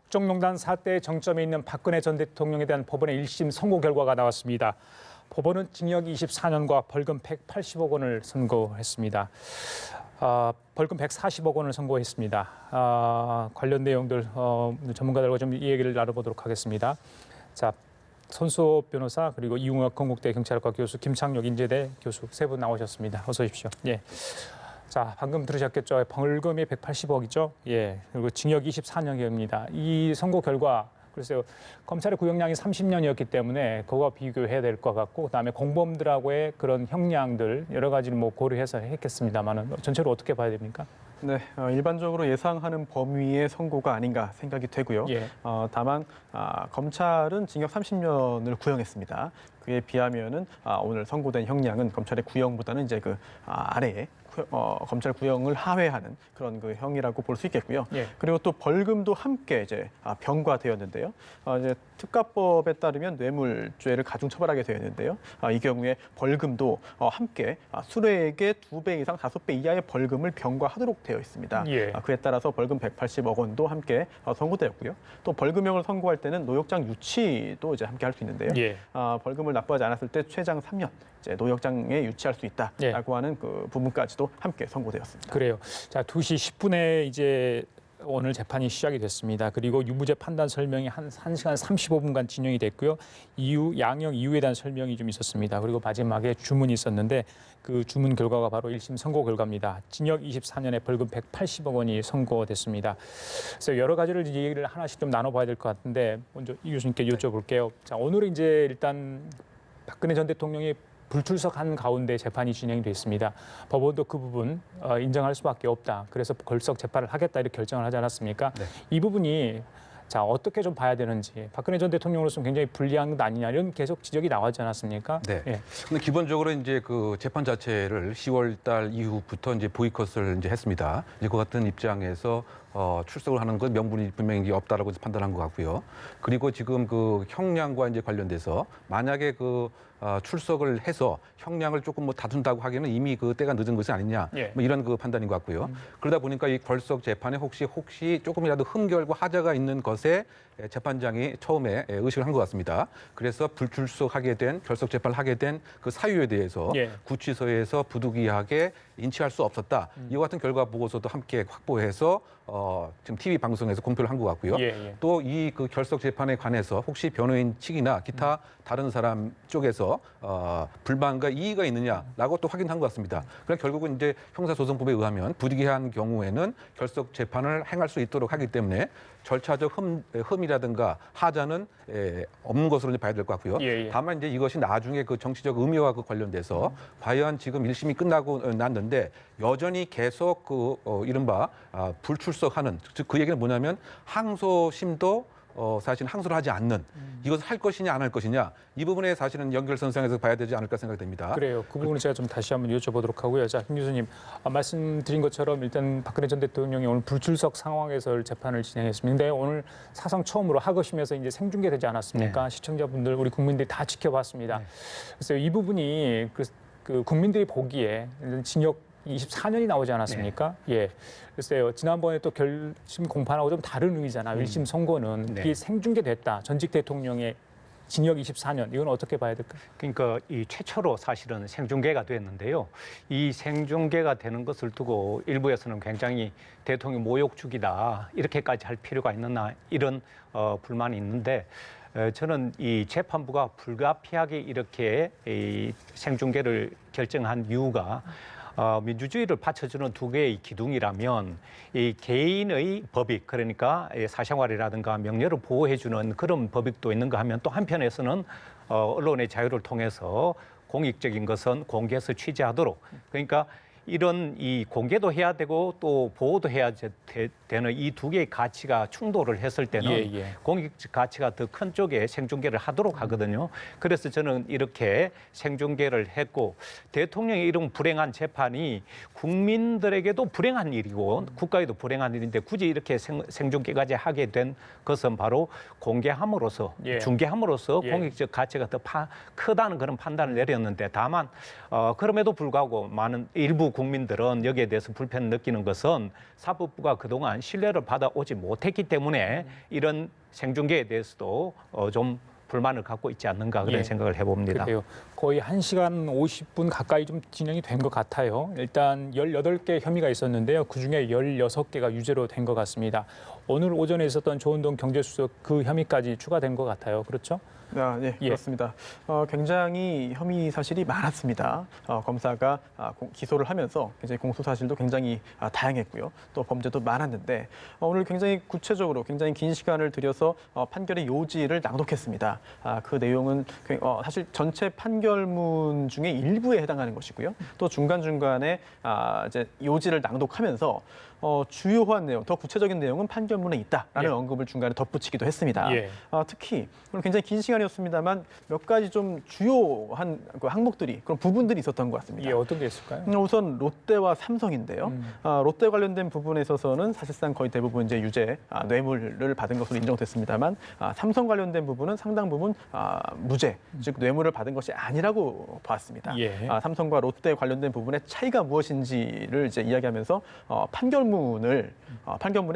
국정농단 사태의 정점에 있는 박근혜 전 대통령에 대한 법원의 1심 선고 결과가 나왔습니다. 법원은 징역 24년과 벌금 180억 원을 선고했습니다. 벌금 140억 원을 선고했습니다. 관련 내용들 전문가들과 좀 이 얘기를 나눠보도록 하겠습니다. 자, 손수호 변호사 그리고 이웅혁 건국대 경찰학과 교수, 김창룡 인제대 교수 세 분 나오셨습니다. 어서 오십시오. 예. 자, 방금 들으셨겠죠? 벌금이 180억이죠. 예. 그리고 징역 24년입니다. 이 선고 결과 글쎄요. 검찰의 구형량이 30년이었기 때문에 그거와 비교해야 될 것 같고, 그다음에 공범들하고의 그런 형량들 여러 가지를 뭐 고려해서 했겠습니다만은 전체로 어떻게 봐야 됩니까? 네, 일반적으로 예상하는 범위의 선고가 아닌가 생각이 되고요. 예. 다만 검찰은 징역 30년을 구형했습니다. 그에 비하면은 오늘 선고된 형량은 검찰의 구형보다는 이제 그 아래에 검찰 구형을 하회하는 그런 그 형이라고 볼 수 있겠고요. 예. 그리고 또 벌금도 함께 이제 병과되었는데요. 이제 특가법에 따르면 뇌물죄를 가중 처벌하게 되었는데요. 이 경우에 벌금도 함께 수뢰액의 2배 이상 5배 이하의 벌금을 병과하도록 되어 있습니다. 예. 그에 따라서 벌금 180억 원도 함께 선고되었고요. 또 벌금형을 선고할 때는 노역장 유치도 이제 함께 할 수 있는데요. 예. 벌금을 납부하지 않았을 때 최장 3년 이제 노역장에 유치할 수 있다라고 예. 하는 그 부분까지도 함께 선고되었습니다. 그래요. 자, 2시 10분에 이제 오늘 재판이 시작이 됐습니다. 그리고 유무죄 판단 설명이 한 1시간 35분간 진행이 됐고요. 양형 이유에 대한 설명이 좀 있었습니다. 그리고 마지막에 주문이 있었는데 그 주문 결과가 바로 1심 선고 결과입니다. 징역 24년에 벌금 180억 원이 선고됐습니다. 그래서 여러 가지를 얘기를 하나씩 좀 나눠봐야 될 것 같은데 먼저 이 교수님께 여쭤볼게요. 자, 오늘은 이제 일단 박근혜 전 대통령이 불출석한 가운데 재판이 진행이 됐습니다. 법원도 그 부분 인정할 수밖에 없다. 그래서 걸석 재판을 하겠다 이렇게 결정을 하지 않았습니까? 네. 이 부분이 자 어떻게 좀 봐야 되는지 박근혜 전 대통령으로서는 굉장히 불리한 것 아니냐 이런 계속 지적이 나왔지 않았습니까? 네. 예. 근데 기본적으로 이제 그 재판 자체를 10월 달 이후부터 이제 보이콧을 이제 했습니다. 이제 그 같은 입장에서 출석을 하는 건 명분이 분명히 없다라고 판단한 것 같고요. 그리고 지금 그 형량과 이제 관련돼서 만약에 그 출석을 해서 형량을 조금 뭐 다둔다고 하기에는 이미 그 때가 늦은 것이 아니냐, 예. 뭐 이런 그 판단인 것 같고요. 그러다 보니까 이 걸석 재판에 혹시 조금이라도 흠결과 하자가 있는 것에 재판장이 처음에 의식을 한 것 같습니다. 그래서 불출석하게 된 결석 재판을 하게 된 그 사유에 대해서 예. 구치소에서 부득이하게 인치할 수 없었다. 이와 같은 결과 보고서도 함께 확보해서 지금 TV 방송에서 공표를 한 것 같고요. 예, 예. 또 이 그 결석 재판에 관해서 혹시 변호인 측이나 기타 다른 사람 쪽에서 불만과 이의가 있느냐라고 또 확인한 것 같습니다. 그럼 결국은 이제 형사소송법에 의하면 부득이한 경우에는 결석 재판을 행할 수 있도록 하기 때문에 절차적 흠이라든가 하자는 없는 것으로 이제 봐야 될 것 같고요. 예, 예. 다만 이제 이것이 나중에 그 정치적 의미와 그 관련돼서 과연 지금 1심이 끝나고 났는데 여전히 계속 그 이른바 불출석하는 즉 그 얘기는 뭐냐면 항소심도 사실 항소를 하지 않는 이것을 할 것이냐 안 할 것이냐 이 부분에 사실은 연결선상에서 봐야 되지 않을까 생각됩니다. 그래요. 그 부분을 제가 좀 다시 한번 여쭤보도록 하고요. 자, 김 교수님 말씀드린 것처럼 일단 박근혜 전 대통령이 오늘 불출석 상황에서 재판을 진행했습니다. 근데 오늘 사상 처음으로 하거심에서 이제 생중계되지 않았습니까? 네. 시청자분들, 우리 국민들이 다 지켜봤습니다. 네. 그래서 이 부분이 그 국민들이 보기에 징역 24년이 나오지 않았습니까? 예. 글쎄요. 지난번에 또 결심 공판하고 좀 다른 의미잖아요. 1심 선고는 네. 이게 생중계됐다. 전직 대통령의 징역 24년. 이건 어떻게 봐야 될까요? 그러니까 이 최초로 사실은 생중계가 됐는데요. 이 생중계가 되는 것을 두고 일부에서는 굉장히 대통령 모욕죽이다. 이렇게까지 할 필요가 있느냐 이런 불만이 있는데 저는 이 재판부가 불가피하게 이렇게 이 생중계를 결정한 이유가 민주주의를 받쳐주는 두 개의 기둥이라면 이 개인의 법익 그러니까 사생활이라든가 명예를 보호해주는 그런 법익도 있는가 하면 또 한편에서는 언론의 자유를 통해서 공익적인 것은 공개해서 취재하도록 그러니까 이런 이 공개도 해야 되고 또 보호도 해야 되는 이 두 개의 가치가 충돌을 했을 때는 예. 공익적 가치가 더 큰 쪽에 생중계를 하도록 하거든요. 그래서 저는 이렇게 생중계를 했고 대통령의 이런 불행한 재판이 국민들에게도 불행한 일이고 국가에도 불행한 일인데 굳이 이렇게 생중계까지 하게 된 것은 바로 공개함으로써 예. 중계함으로써 예. 공익적 가치가 더 크다는 그런 판단을 내렸는데 다만 그럼에도 불구하고 많은 일부 국민들은 여기에 대해서 불편을 느끼는 것은 사법부가 그동안 신뢰를 받아오지 못했기 때문에 이런 생중계에 대해서도 좀 불만을 갖고 있지 않는가 그런 예. 생각을 해봅니다. 그래요. 거의 1시간 50분 가까이 좀 진행이 된 것 같아요. 일단 18개 혐의가 있었는데요. 그중에 16개가 유죄로 된 것 같습니다. 오늘 오전에 있었던 조은동 경제수석 그 혐의까지 추가된 것 같아요. 그렇죠? 네, 예. 그렇습니다. 굉장히 혐의 사실이 많았습니다. 검사가 기소를 하면서 굉장히 공소 사실도 굉장히 다양했고요. 또 범죄도 많았는데 오늘 굉장히 구체적으로 굉장히 긴 시간을 들여서 판결의 요지를 낭독했습니다. 그 내용은 사실 전체 판결문 중에 일부에 해당하는 것이고요. 또 중간중간에 이제 요지를 낭독하면서 주요한 내용, 더 구체적인 내용은 판결문에 있다라는 예. 언급을 중간에 덧붙이기도 했습니다. 예. 특히 오늘 굉장히 긴 시간이었습니다만 몇 가지 좀 주요한 그 항목들이 그런 부분들이 있었던 것 같습니다. 예, 어떤 게 있을까요? 우선 롯데와 삼성인데요. 롯데 관련된 부분에 있어서는 사실상 거의 대부분 이제 유죄, 뇌물을 받은 것으로 인정됐습니다만 삼성 관련된 부분은 상당 부분 무죄, 즉 뇌물을 받은 것이 아니라고 봤습니다. 예. 삼성과 롯데 관련된 부분의 차이가 무엇인지를 이제 이야기하면서 판결문에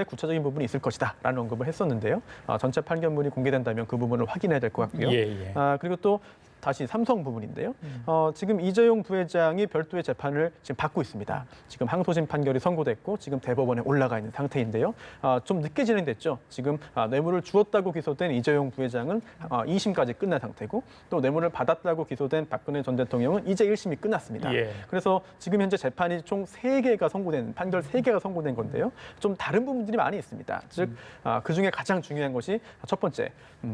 구체적인 부분이 있을 것이다라는 언급을 했었는데요. 전체 판결문이 공개된다면 그 부분을 확인해야 될 것 같고요. 예. 그리고 또 다시 삼성 부분인데요. 지금 이재용 부회장이 별도의 재판을 지금 받고 있습니다. 지금 항소심 판결이 선고됐고 지금 대법원에 올라가 있는 상태인데요. 좀 늦게 진행됐죠. 지금 뇌물을 주었다고 기소된 이재용 부회장은 2심까지 끝난 상태고 또 뇌물을 받았다고 기소된 박근혜 전 대통령은 이제 1심이 끝났습니다. 예. 그래서 지금 현재 재판이 총 3개가 선고된 판결 3개가 선고된 건데요. 좀 다른 부분들이 많이 있습니다. 즉 그중에 가장 중요한 것이 첫 번째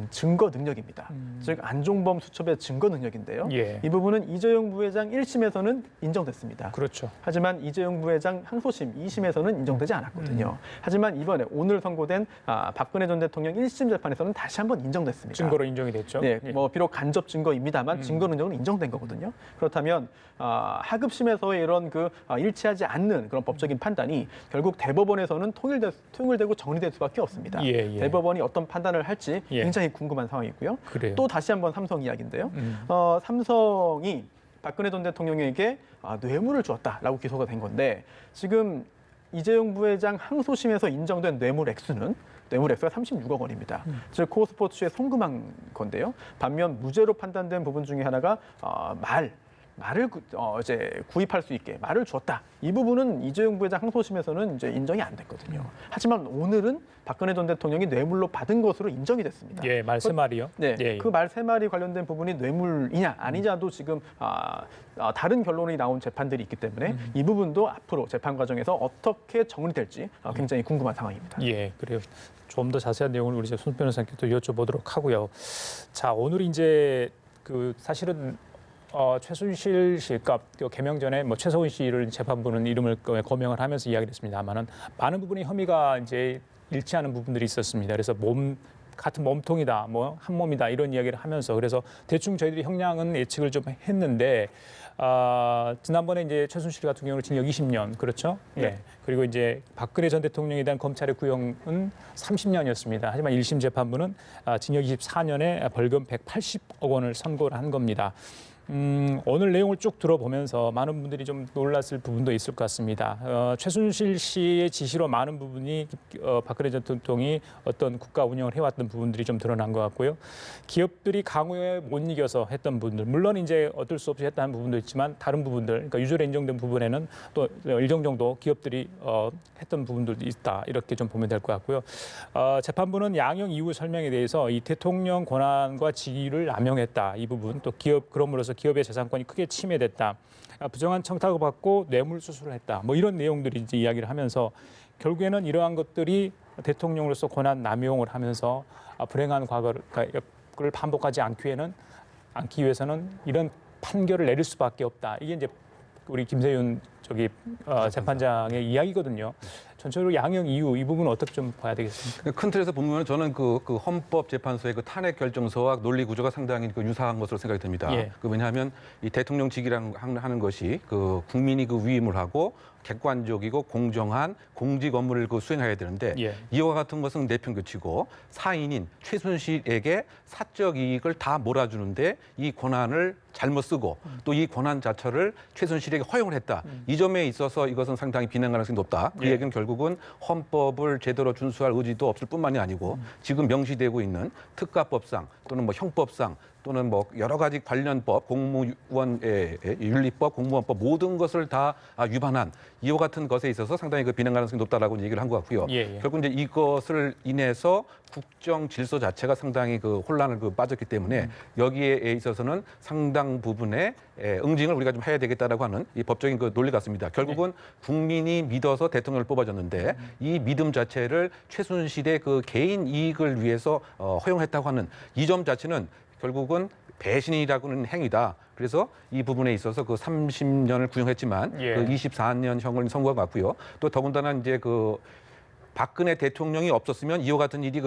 증거 능력입니다. 즉 안종범 수첩의 증거 능력인데요. 예. 이 부분은 이재용 부회장 1심에서는 인정됐습니다. 그렇죠. 하지만 이재용 부회장 항소심 2심에서는 인정되지 않았거든요. 하지만 이번에 오늘 선고된 박근혜 전 대통령 1심 재판에서는 다시 한번 인정됐습니다. 증거로 인정이 됐죠. 네, 예. 뭐 비록 간접 증거입니다만 증거 능력은 인정된 거거든요. 그렇다면 하급심에서의 이런 그 일치하지 않는 그런 법적인 판단이 결국 대법원에서는 통일되고 정리될 수밖에 없습니다. 예. 대법원이 어떤 판단을 할지 예. 굉장히 궁금한 상황이고요. 그래요. 또 다시 한번 삼성 이야기인데요. 삼성이 박근혜 전 대통령에게 뇌물을 주었다라고 기소가 된 건데 지금 이재용 부회장 항소심에서 인정된 뇌물 액수가 36억 원입니다. 즉 코스포츠에 송금한 건데요. 반면 무죄로 판단된 부분 중에 하나가 말을 이제 구입할 수 있게 말을 줬다. 이 부분은 이재용 부회장 항소심에서는 이제 인정이 안 됐거든요. 하지만 오늘은 박근혜 전 대통령이 뇌물로 받은 것으로 인정이 됐습니다. 예, 말 세 마리요. 네, 예. 그 말 세 마리 관련된 부분이 뇌물이냐 아니냐도 지금 다른 결론이 나온 재판들이 있기 때문에 이 부분도 앞으로 재판 과정에서 어떻게 정리될지 굉장히 궁금한 상황입니다. 예, 그래요. 좀 더 자세한 내용을 우리 손 변호사님께 또 여쭤보도록 하고요. 자, 오늘 이제 그 사실은 최순실 씨, 그러니까 개명 전에 뭐 최서원 씨를 재판부는 이름을 거명을 하면서 이야기를 했습니다만은 많은 부분의 혐의가 이제 일치하는 부분들이 있었습니다. 그래서 같은 몸통이다, 뭐 한 몸이다 이런 이야기를 하면서 그래서 대충 저희들이 형량은 예측을 좀 했는데 지난번에 이제 최순실 같은 경우는 징역 20년 그렇죠? 네. 예. 그리고 이제 박근혜 전 대통령에 대한 검찰의 구형은 30년이었습니다. 하지만 1심 재판부는 징역 24년에 벌금 180억 원을 선고를 한 겁니다. 오늘 내용을 쭉 들어보면서 많은 분들이 좀 놀랐을 부분도 있을 것 같습니다. 최순실 씨의 지시로 많은 부분이 박근혜 전 대통령이 어떤 국가 운영을 해왔던 부분들이 좀 드러난 것 같고요. 기업들이 강요에 못 이겨서 했던 부분들, 물론 이제 어쩔 수 없이 했다는 부분도 있지만 다른 부분들, 그러니까 유죄로 인정된 부분에는 또 일정 정도 기업들이 했던 부분들도 있다 이렇게 좀 보면 될 것 같고요. 재판부는 양형 이후 설명에 대해서 이 대통령 권한과 직위를 남용했다 이 부분, 또 그럼으로써 기업의 재산권이 크게 침해됐다. 부정한 청탁을 받고 뇌물 수수를 했다. 뭐 이런 내용들이 이제 이야기를 하면서 결국에는 이러한 것들이 대통령으로서 권한 남용을 하면서 불행한 과거를 반복하지 않기 위해서는 이런 판결을 내릴 수밖에 없다. 이게 이제 우리 김세윤 재판장의 이야기거든요. 전체적으로 양형 이유 이 부분은 어떻게 좀 봐야 되겠습니까? 큰 틀에서 보면 저는 그 헌법재판소의 그 탄핵 결정서와 논리 구조가 상당히 유사한 것으로 생각이 듭니다. 예. 왜냐하면 이 대통령 직위라는 하는 것이 그 국민이 그 위임을 하고 객관적이고 공정한 공직 업무를 수행해야 되는데 예. 이와 같은 것은 내편교치고 사인인 최순실에게 사적 이익을 다 몰아주는데 이 권한을 잘못 쓰고 또 이 권한 자체를 최순실에게 허용을 했다. 이 점에 있어서 이것은 상당히 비난 가능성이 높다. 그 예. 얘기는 결국은 헌법을 제대로 준수할 의지도 없을 뿐만이 아니고 지금 명시되고 있는 특가법상 또는 뭐 형법상 또는 뭐 여러 가지 관련법, 공무원의 윤리법, 공무원법 모든 것을 다 위반한 이와 같은 것에 있어서 상당히 그 비난 가능성이 높다라고 얘기를 한 것 같고요. 예, 예. 결국 이제 이것을 인해서 국정 질서 자체가 상당히 그 혼란을 빠졌기 때문에 여기에 있어서는 상당 부분의 응징을 우리가 좀 해야 되겠다라고 하는 이 법적인 그 논리 같습니다. 결국은 국민이 믿어서 대통령을 뽑아줬는데 이 믿음 자체를 최순실의 그 개인 이익을 위해서 허용했다고 하는 이 점 자체는 결국은 배신이라고는 행위다. 그래서 이 부분에 있어서 그 30년을 구형했지만 예. 그 24년형을 선고한 것 같고요. 또 더군다나 이제 그 박근혜 대통령이 없었으면 이와 같은 일이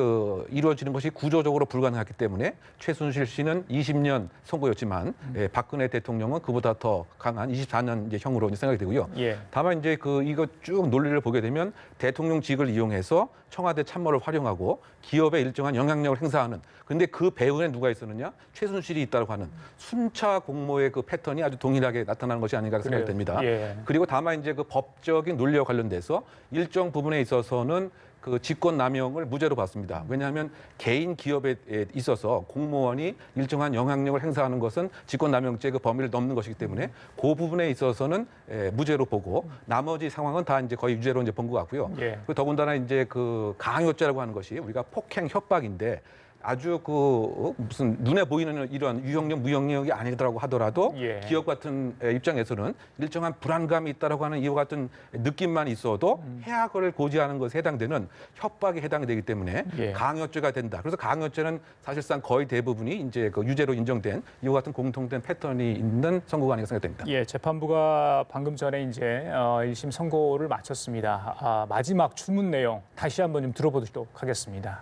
이루어지는 것이 구조적으로 불가능했기 때문에 최순실 씨는 20년 선고였지만 박근혜 대통령은 그보다 더 강한 24년 이제 형으로 이제 생각이 되고요. 예. 다만 이제 이거 쭉 논리를 보게 되면 대통령직을 이용해서 청와대 참모를 활용하고 기업에 일정한 영향력을 행사하는 근데 그 배후에 누가 있었느냐? 최순실이 있다고 하는 순차 공모의 그 패턴이 아주 동일하게 나타나는 것이 아닌가 생각이 됩니다. 예. 그리고 다만 이제 그 법적인 논리와 관련돼서 일정 부분에 있어서는 그 직권 남용을 무죄로 봤습니다. 왜냐하면 개인 기업에 있어서 공무원이 일정한 영향력을 행사하는 것은 직권 남용죄 그 범위를 넘는 것이기 때문에 그 부분에 있어서는 무죄로 보고 나머지 상황은 다 이제 거의 유죄로 이제 본 것 같고요. 예. 그 더군다나 이제 그 강요죄라고 하는 것이 우리가 폭행 협박인데 아주 그 무슨 눈에 보이는 이런 유형력 무형력이 아니더라고 하더라도 예. 기업 같은 입장에서는 일정한 불안감이 있다라고 하는 이와 같은 느낌만 있어도 해악을 고지하는 것에 해당되는 협박에 해당이 되기 때문에 예. 강요죄가 된다. 그래서 강요죄는 사실상 거의 대부분이 이제 그 유죄로 인정된 이와 같은 공통된 패턴이 있는 선고가 아닌가 생각됩니다. 예, 재판부가 방금 전에 이제 1심 선고를 마쳤습니다. 마지막 주문 내용 다시 한번 좀 들어보도록 하겠습니다.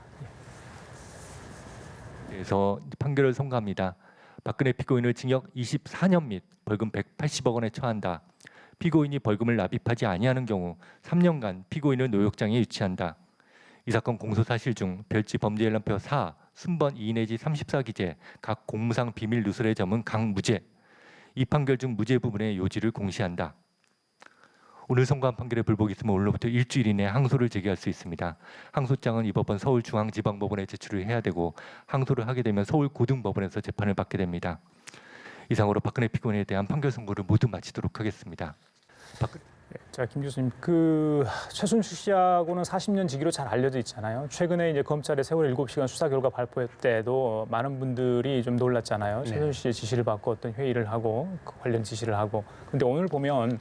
그래서 판결을 선고합니다. 박근혜 피고인을 징역 24년 및 벌금 180억 원에 처한다. 피고인이 벌금을 납입하지 아니하는 경우 3년간 피고인을 노역장에 유치한다. 이 사건 공소 사실 중 별지 범죄연람표 4 순번 2 내지 34기재 각 공무상 비밀 누설의 점은 강무죄. 이 판결 중 무죄 부분의 요지를 공시한다. 오늘 선고한 판결에 불복이 있으면 오늘로부터 일주일 이내에 항소를 제기할 수 있습니다. 항소장은 이 법원 서울중앙지방법원에 제출을 해야 되고 항소를 하게 되면 서울고등법원에서 재판을 받게 됩니다. 이상으로 박근혜 피고인에 대한 판결 선고를 모두 마치도록 하겠습니다. 자, 김 교수님, 그 최순실 씨하고는 40년 지기로 잘 알려져 있잖아요. 최근에 이제 검찰의 세월 7시간 수사 결과 발표 때도 많은 분들이 좀 놀랐잖아요. 네. 최순실 씨의 지시를 받고 어떤 회의를 하고 그 관련 지시를 하고. 근데 오늘 보면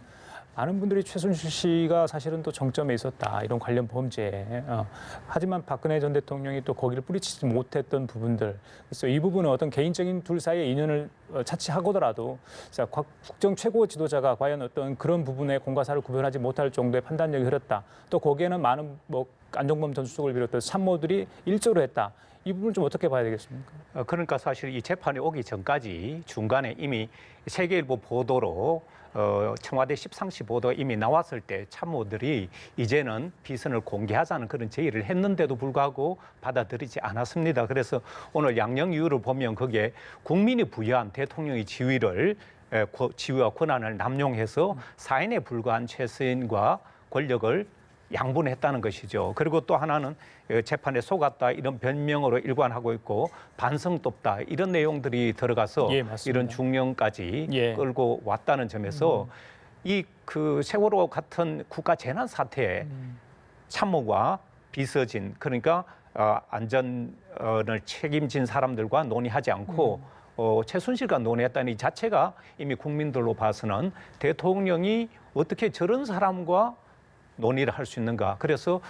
많은 분들이 최순실 씨가 사실은 또 정점에 있었다 이런 관련 범죄에 하지만 박근혜 전 대통령이 또 거기를 뿌리치지 못했던 부분들 그래서 이 부분은 어떤 개인적인 둘 사이의 인연을 차치하고더라도 자, 국정 최고 지도자가 과연 어떤 그런 부분에 공과사를 구별하지 못할 정도의 판단력이 흐렸다 또 거기에는 많은 뭐 안종범 전 수석을 비롯해서 참모들이 일조를 했다 이 부분을 좀 어떻게 봐야 되겠습니까? 그러니까 사실 이 재판이 오기 전까지 중간에 이미 세계일보 보도로 청와대 십상시 보도 이미 나왔을 때 참모들이 이제는 비선을 공개하자는 그런 제의를 했는데도 불구하고 받아들이지 않았습니다. 그래서 오늘 양형 이유를 보면 그게 국민이 부여한 대통령의 지위와 권한을 남용해서 사인에 불과한 최서인과 권력을 양분했다는 것이죠. 그리고 또 하나는 재판에 속았다 이런 변명으로 일관하고 있고 반성도 없다 이런 내용들이 들어가서 예, 맞습니다. 이런 중형까지 예. 끌고 왔다는 점에서 이 그 세월호 같은 국가 재난 사태에 참모와 비서진 그러니까 안전을 책임진 사람들과 논의하지 않고 최순실과 논의했다는 이 자체가 이미 국민들로 봐서는 대통령이 어떻게 저런 사람과 논의를 할 수 있는가. 그래서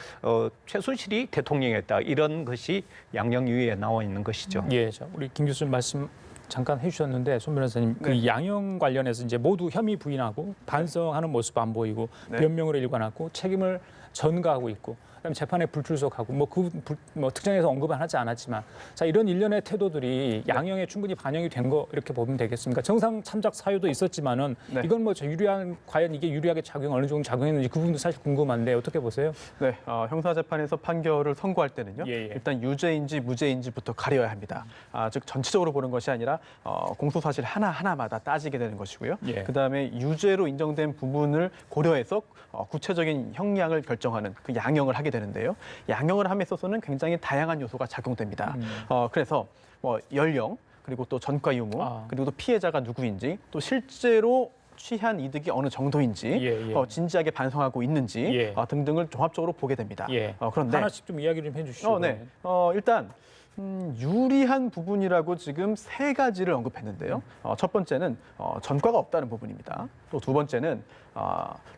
최순실이 대통령이었다. 이런 것이 양형유예에 나와 있는 것이죠. 예, 자, 우리 김 교수님 말씀 잠깐 해주셨는데 손 변호사님 그 양형 관련해서 이제 모두 혐의 부인하고 반성하는 모습 안 보이고 네. 변명으로 일관하고 책임을 전가하고 있고 그다음에 재판에 불출석하고 뭐 특정해서 언급은 하지 않았지만 자 이런 일련의 태도들이 양형에 충분히 반영이 된 거 이렇게 보면 되겠습니까? 정상 참작 사유도 있었지만은 네. 이건 뭐 과연 이게 유리하게 어느 정도 작용했는지 그 부분도 사실 궁금한데 어떻게 보세요? 네, 형사재판에서 판결을 선고할 때는요. 예. 일단 유죄인지 무죄인지부터 가려야 합니다. 즉 전체적으로 보는 것이 아니라 공소 사실 하나마다 따지게 되는 것이고요. 예. 그다음에 유죄로 인정된 부분을 고려해서 구체적인 형량을 결정하는 그 양형을 하게 되는데요. 양형을 함에 있어서는 굉장히 다양한 요소가 작용됩니다. 그래서 뭐 연령 그리고 또 전과 유무 그리고 또 피해자가 누구인지 또 실제로 취한 이득이 어느 정도인지 예. 진지하게 반성하고 있는지 예. 등등을 종합적으로 보게 됩니다. 예. 그런데 하나씩 좀 이야기를 좀 해주시죠. 네. 일단 유리한 부분이라고 지금 세 가지를 언급했는데요. 첫 번째는 전과가 없다는 부분입니다. 또 두 번째는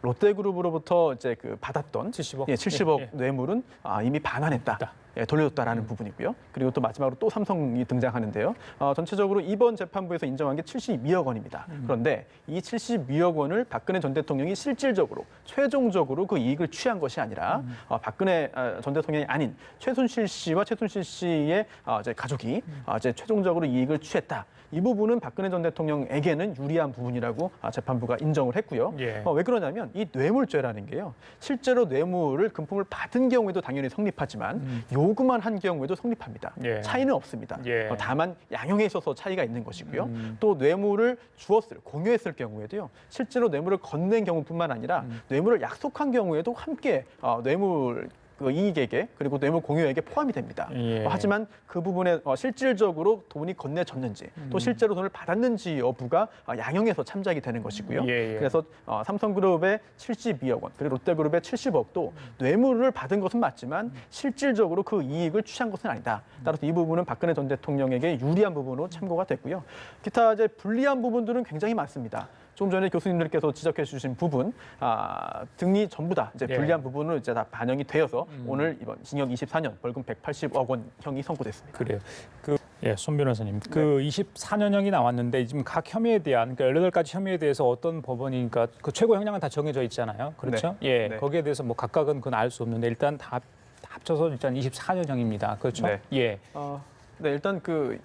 롯데그룹으로부터 이제 받았던 70억, 70억 예. 뇌물은 이미 반환했다. 돌려줬다라는 부분이고요. 그리고 또 마지막으로 또 삼성이 등장하는데요. 전체적으로 이번 재판부에서 인정한 게 72억 원입니다. 그런데 이 72억 원을 박근혜 전 대통령이 실질적으로 최종적으로 그 이익을 취한 것이 아니라 박근혜 전 대통령이 아닌 최순실 씨와 최순실 씨의 이제 가족이 이제 최종적으로 이익을 취했다. 이 부분은 박근혜 전 대통령에게는 유리한 부분이라고 재판부가 인정을 했고요. 예. 왜 그러냐면 이 뇌물죄라는 게요. 실제로 뇌물을 금품을 받은 경우에도 당연히 성립하지만 요구만 한 경우에도 성립합니다. 예. 차이는 없습니다. 예. 다만 양형에 있어서 차이가 있는 것이고요. 또 뇌물을 공유했을 경우에도요. 실제로 뇌물을 건넨 경우뿐만 아니라 뇌물을 약속한 경우에도 함께 뇌물 그 이익에게 그리고 뇌물 공유에게 포함이 됩니다. 예. 하지만 그 부분에 실질적으로 돈이 건네졌는지 또 실제로 돈을 받았는지 여부가 양형에서 참작이 되는 것이고요. 예. 그래서 삼성그룹의 72억 원 그리고 롯데그룹의 70억도 뇌물을 받은 것은 맞지만 실질적으로 그 이익을 취한 것은 아니다. 따라서 이 부분은 박근혜 전 대통령에게 유리한 부분으로 참고가 됐고요. 기타 이제 불리한 부분들은 굉장히 많습니다. 조금 전에 교수님들께서 지적해 주신 부분 등이 전부 다 이제 불리한 부분으로 이제 다 반영이 되어서 오늘 이번 징역 24년 벌금 180억 원 형이 선고됐습니다. 그래요. 손 변호사님, 24년형이 나왔는데 지금 각 혐의에 대한 18가지 혐의에 대해서 어떤 법원이니까 그 최고 형량은 다 정해져 있잖아요. 그렇죠? 네. 예. 거기에 대해서 뭐 각각은 그건 알 수 없는데 일단 다 합쳐서 일단 24년형입니다. 그렇죠? 네. 예. 네, 일단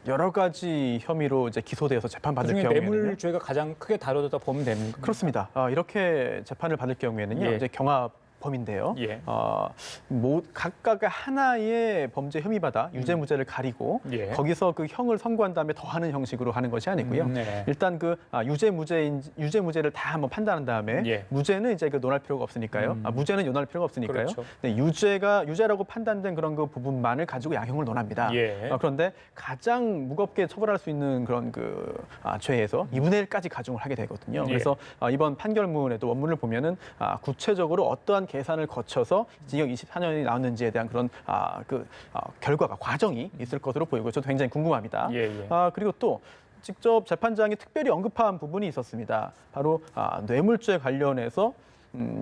여러 가지 혐의로 이제 기소되어서 재판받을 그중에 경우에는요. 뇌물죄가 가장 크게 다뤄졌다 보면 됩니까? 그렇습니다. 이렇게 재판을 받을 경우에는요. 예. 이제 경합범인데요. 예. 각각의 하나의 범죄 혐의마다 유죄무죄를 가리고 예. 거기서 그 형을 선고한 다음에 더하는 형식으로 하는 것이 아니고요. 네. 일단 유죄무죄를 다 한번 판단한 다음에 예. 무죄는 이제 논할 필요가 없으니까요. 무죄는 논할 필요가 없으니까요. 그렇죠. 네, 유죄라고 판단된 그런 그 부분만을 가지고 양형을 논합니다. 예. 그런데 가장 무겁게 처벌할 수 있는 그런 죄에서 2분의 1까지 가중을 하게 되거든요. 예. 그래서 이번 판결문에도 원문을 보면은 구체적으로 어떠한 계산을 거쳐서 징역 24년이 나왔는지에 대한 그런 결과가 과정이 있을 것으로 보이고 저도 굉장히 궁금합니다. 예. 그리고 또 직접 재판장이 특별히 언급한 부분이 있었습니다. 바로 뇌물죄 관련해서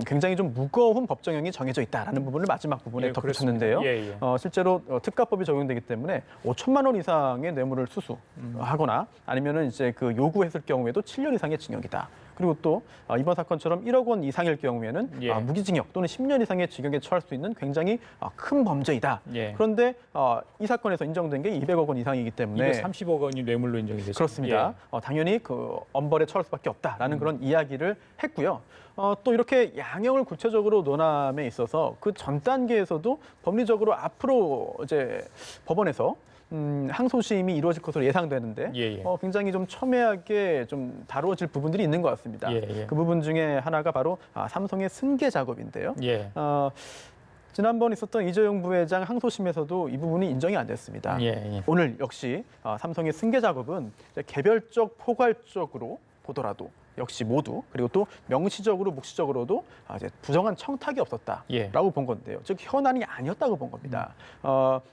굉장히 좀 무거운 법정형이 정해져 있다라는 부분을 마지막 부분에 예, 덧붙였는데요. 예. 실제로 특가법이 적용되기 때문에 5천만 원 이상의 뇌물을 수수하거나 아니면은 이제 요구했을 경우에도 7년 이상의 징역이다. 그리고 또 이번 사건처럼 1억 원 이상일 경우에는 예. 무기징역 또는 10년 이상의 징역에 처할 수 있는 굉장히 큰 범죄이다. 예. 그런데 이 사건에서 인정된 게 200억 원 이상이기 때문에 230억 원이 뇌물로 인정이 됐습니다. 그렇습니다. 당연히 엄벌에 처할 수밖에 없다라는 그런 이야기를 했고요. 또 이렇게 양형을 구체적으로 논함에 있어서 그 전 단계에서도 법리적으로 앞으로 이제 법원에서 항소심이 이루어질 것으로 예상되는데 예. 굉장히 좀 첨예하게 좀 다루어질 부분들이 있는 것 같습니다. 예. 그 부분 중에 하나가 바로 삼성의 승계 작업인데요. 예. 지난번 있었던 이재용 부회장 항소심에서도 이 부분이 인정이 안 됐습니다. 예. 오늘 역시 삼성의 승계 작업은 개별적 포괄적으로 보더라도 역시 모두 그리고 또 명시적으로 묵시적으로도 이제 부정한 청탁이 없었다라고 본 건데요. 즉 현안이 아니었다고 본 겁니다.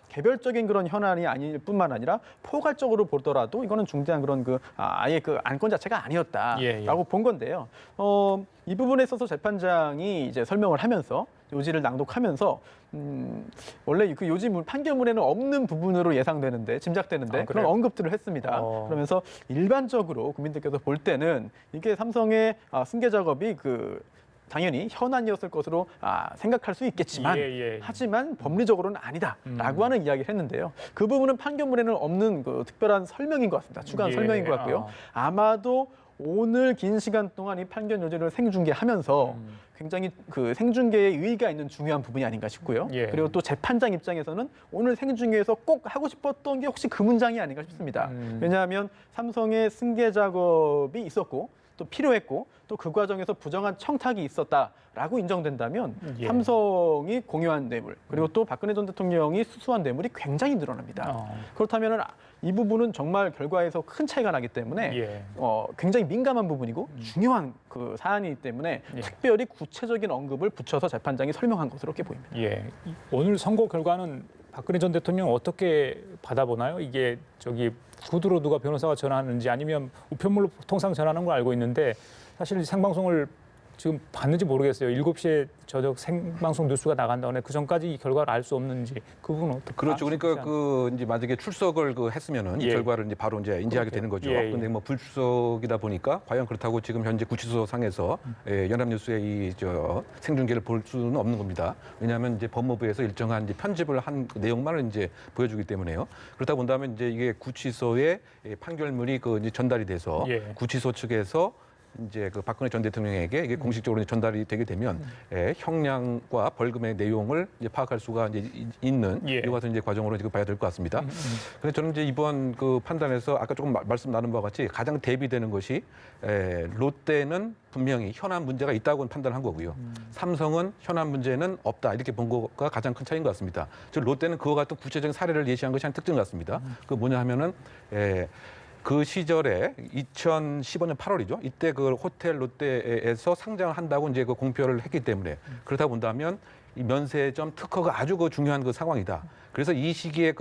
개별적인 그런 현안이 아닐 뿐만 아니라 포괄적으로 보더라도 이거는 중대한 그런 아예 안건 자체가 아니었다라고 본 건데요. 이 부분에 있어서 재판장이 이제 설명을 하면서 요지를 낭독하면서 원래 그 요지 판결문에는 없는 부분으로 예상되는데 짐작되는데 그런 언급들을 했습니다. 그러면서 일반적으로 국민들께서 볼 때는 이게 삼성의 승계 작업이 당연히 현안이었을 것으로 생각할 수 있겠지만 하지만 법리적으로는 아니다라고 하는 이야기를 했는데요. 그 부분은 판결문에는 없는 그 특별한 설명인 것 같습니다. 추가한 설명인 것 같고요. 아마도 오늘 긴 시간 동안 이 판결 요지를 생중계하면서 굉장히 그 생중계에 의의가 있는 중요한 부분이 아닌가 싶고요. 그리고 또 재판장 입장에서는 오늘 생중계에서 꼭 하고 싶었던 게 혹시 그 문장이 아닌가 싶습니다. 왜냐하면 삼성의 승계 작업이 있었고 또 필요했고 또 그 과정에서 부정한 청탁이 있었다라고 인정된다면 삼성이 공유한 뇌물 그리고 또 박근혜 전 대통령이 수수한 뇌물이 굉장히 늘어납니다. 그렇다면 이 부분은 정말 결과에서 큰 차이가 나기 때문에 굉장히 민감한 부분이고 중요한 그 사안이기 때문에 특별히 구체적인 언급을 붙여서 재판장이 설명한 것으로 이렇게 보입니다. 오늘 선고 결과는 박근혜 전 대통령 어떻게 받아보나요? 이게 구두로 누가 변호사가 전하는지 아니면 우편물로 통상 전하는 걸 알고 있는데 사실 생방송을 지금 봤는지 모르겠어요. 7시에 저녁 생방송 뉴스가 나간다는데 그 전까지 이 결과를 알 수 없는지 그 부분은 어떻게? 그렇죠. 그러니까 이제 만약에 출석을 했으면은 이 결과를 이제 바로 이제 인지하게 되는 거죠. 근데 뭐 불출석이다 보니까 과연 그렇다고 지금 현재 구치소 상에서 연합뉴스의 이 생중계를 볼 수는 없는 겁니다. 왜냐하면 이제 법무부에서 일정한 이제 편집을 한 그 내용만을 이제 보여주기 때문에요. 그렇다 본다면 이제 이게 구치소에 판결문이 이제 전달이 돼서 구치소 측에서 이제 그 박근혜 전 대통령에게 이게 공식적으로 전달이 되게 되면 형량과 벌금의 내용을 이제 파악할 수가 이제 있는 이와 같은 이제 과정으로 지금 봐야 될 것 같습니다. 그래서 저는 이제 이번 그 판단에서 아까 조금 말씀 나눈 바와 같이 가장 대비되는 것이 롯데는 분명히 현안 문제가 있다고 판단한 거고요. 삼성은 현안 문제는 없다 이렇게 본 거가 가장 큰 차이인 것 같습니다. 즉 롯데는 그와 같은 구체적인 사례를 예시한 것이 한 특징 같습니다. 그 뭐냐 하면은 그 시절에 2015년 8월이죠. 이때 그 호텔 롯데에서 상장을 한다고 이제 그 공표를 했기 때문에 그렇다 본다면 이 면세점 특허가 아주 그 중요한 그 상황이다. 그래서 이 시기에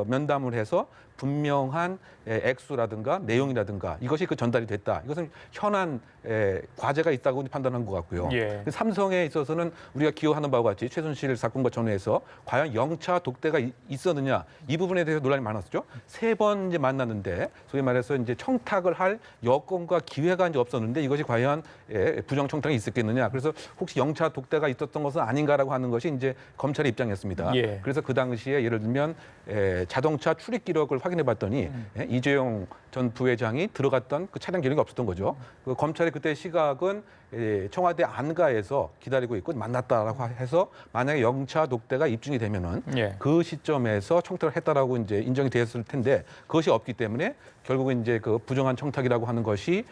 면담을 해서 분명한 액수라든가 내용이라든가 이것이 전달이 됐다. 이것은 현안 과제가 있다고 판단한 것 같고요. 삼성에 있어서는 우리가 기억하는 바와 같이 최순실 사건과 전후해서 과연 영차 독대가 있었느냐 이 부분에 대해서 논란이 많았었죠. 3번 이제 만났는데 소위 말해서 이제 청탁을 할 여건과 기회가 이제 없었는데 이것이 과연 부정 청탁이 있었겠느냐. 그래서 혹시 영차 독대가 있었던 것은 아닌가라고 하는 것이 이제 검찰의 입장이었습니다. 그래서 그 당시에 예를 들면 자동차 출입 기록을 확인해봤더니 이재용 전 부회장이 들어갔던 그 차량 기록이 없었던 거죠. 그 검찰의 그때 시각은 청와대 안가에서 기다리고 있고 만났다라고 해서 만약에 영차 독대가 입증이 되면은 그 시점에서 청탁을 했다라고 이제 인정이 되었을 텐데 그것이 없기 때문에 결국은 이제 그 부정한 청탁이라고 하는 것이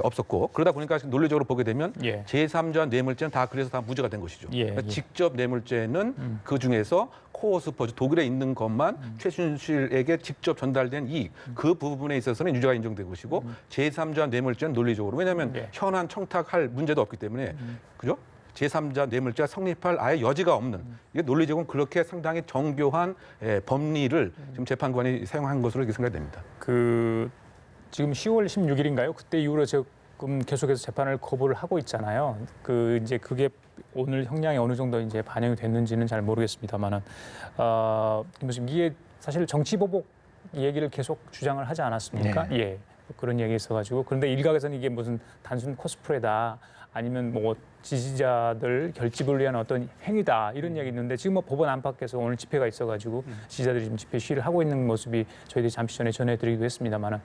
없었고 그러다 보니까 논리적으로 보게 되면 제3자 뇌물죄는 다 그래서 다 무죄가 된 것이죠. 그러니까 직접 뇌물죄는 그 중에서 코어 스포츠 독일에 있는 것만 최순실에게 직접 전달된 이익 그 부분에 있어서는 유죄가 인정된 것이고 제3자 뇌물죄는 논리적으로 왜냐하면 현안 청탁할 문제도 없기 때문에 그죠? 제3자 뇌물죄가 성립할 아예 여지가 없는 이게 논리적으로 그렇게 상당히 정교한 법리를 지금 재판관이 사용한 것으로 이렇게 생각됩니다. 지금 10월 16일인가요? 그때 이후로 지금 계속해서 재판을 거부를 하고 있잖아요. 이제 그게 오늘 형량이 어느 정도 이제 반영이 됐는지는 잘 모르겠습니다만은 이게 사실 정치 보복 얘기를 계속 주장을 하지 않았습니까? 그런 얘기 있어가지고 그런데 일각에서는 이게 무슨 단순 코스프레다 아니면 뭐 지지자들 결집을 위한 어떤 행위다 이런 얘기 있는데 지금 뭐 법원 안팎에서 오늘 집회가 있어가지고 지지자들이 지금 집회 시위를 하고 있는 모습이 저희들이 잠시 전에 전해드리기도 했습니다만은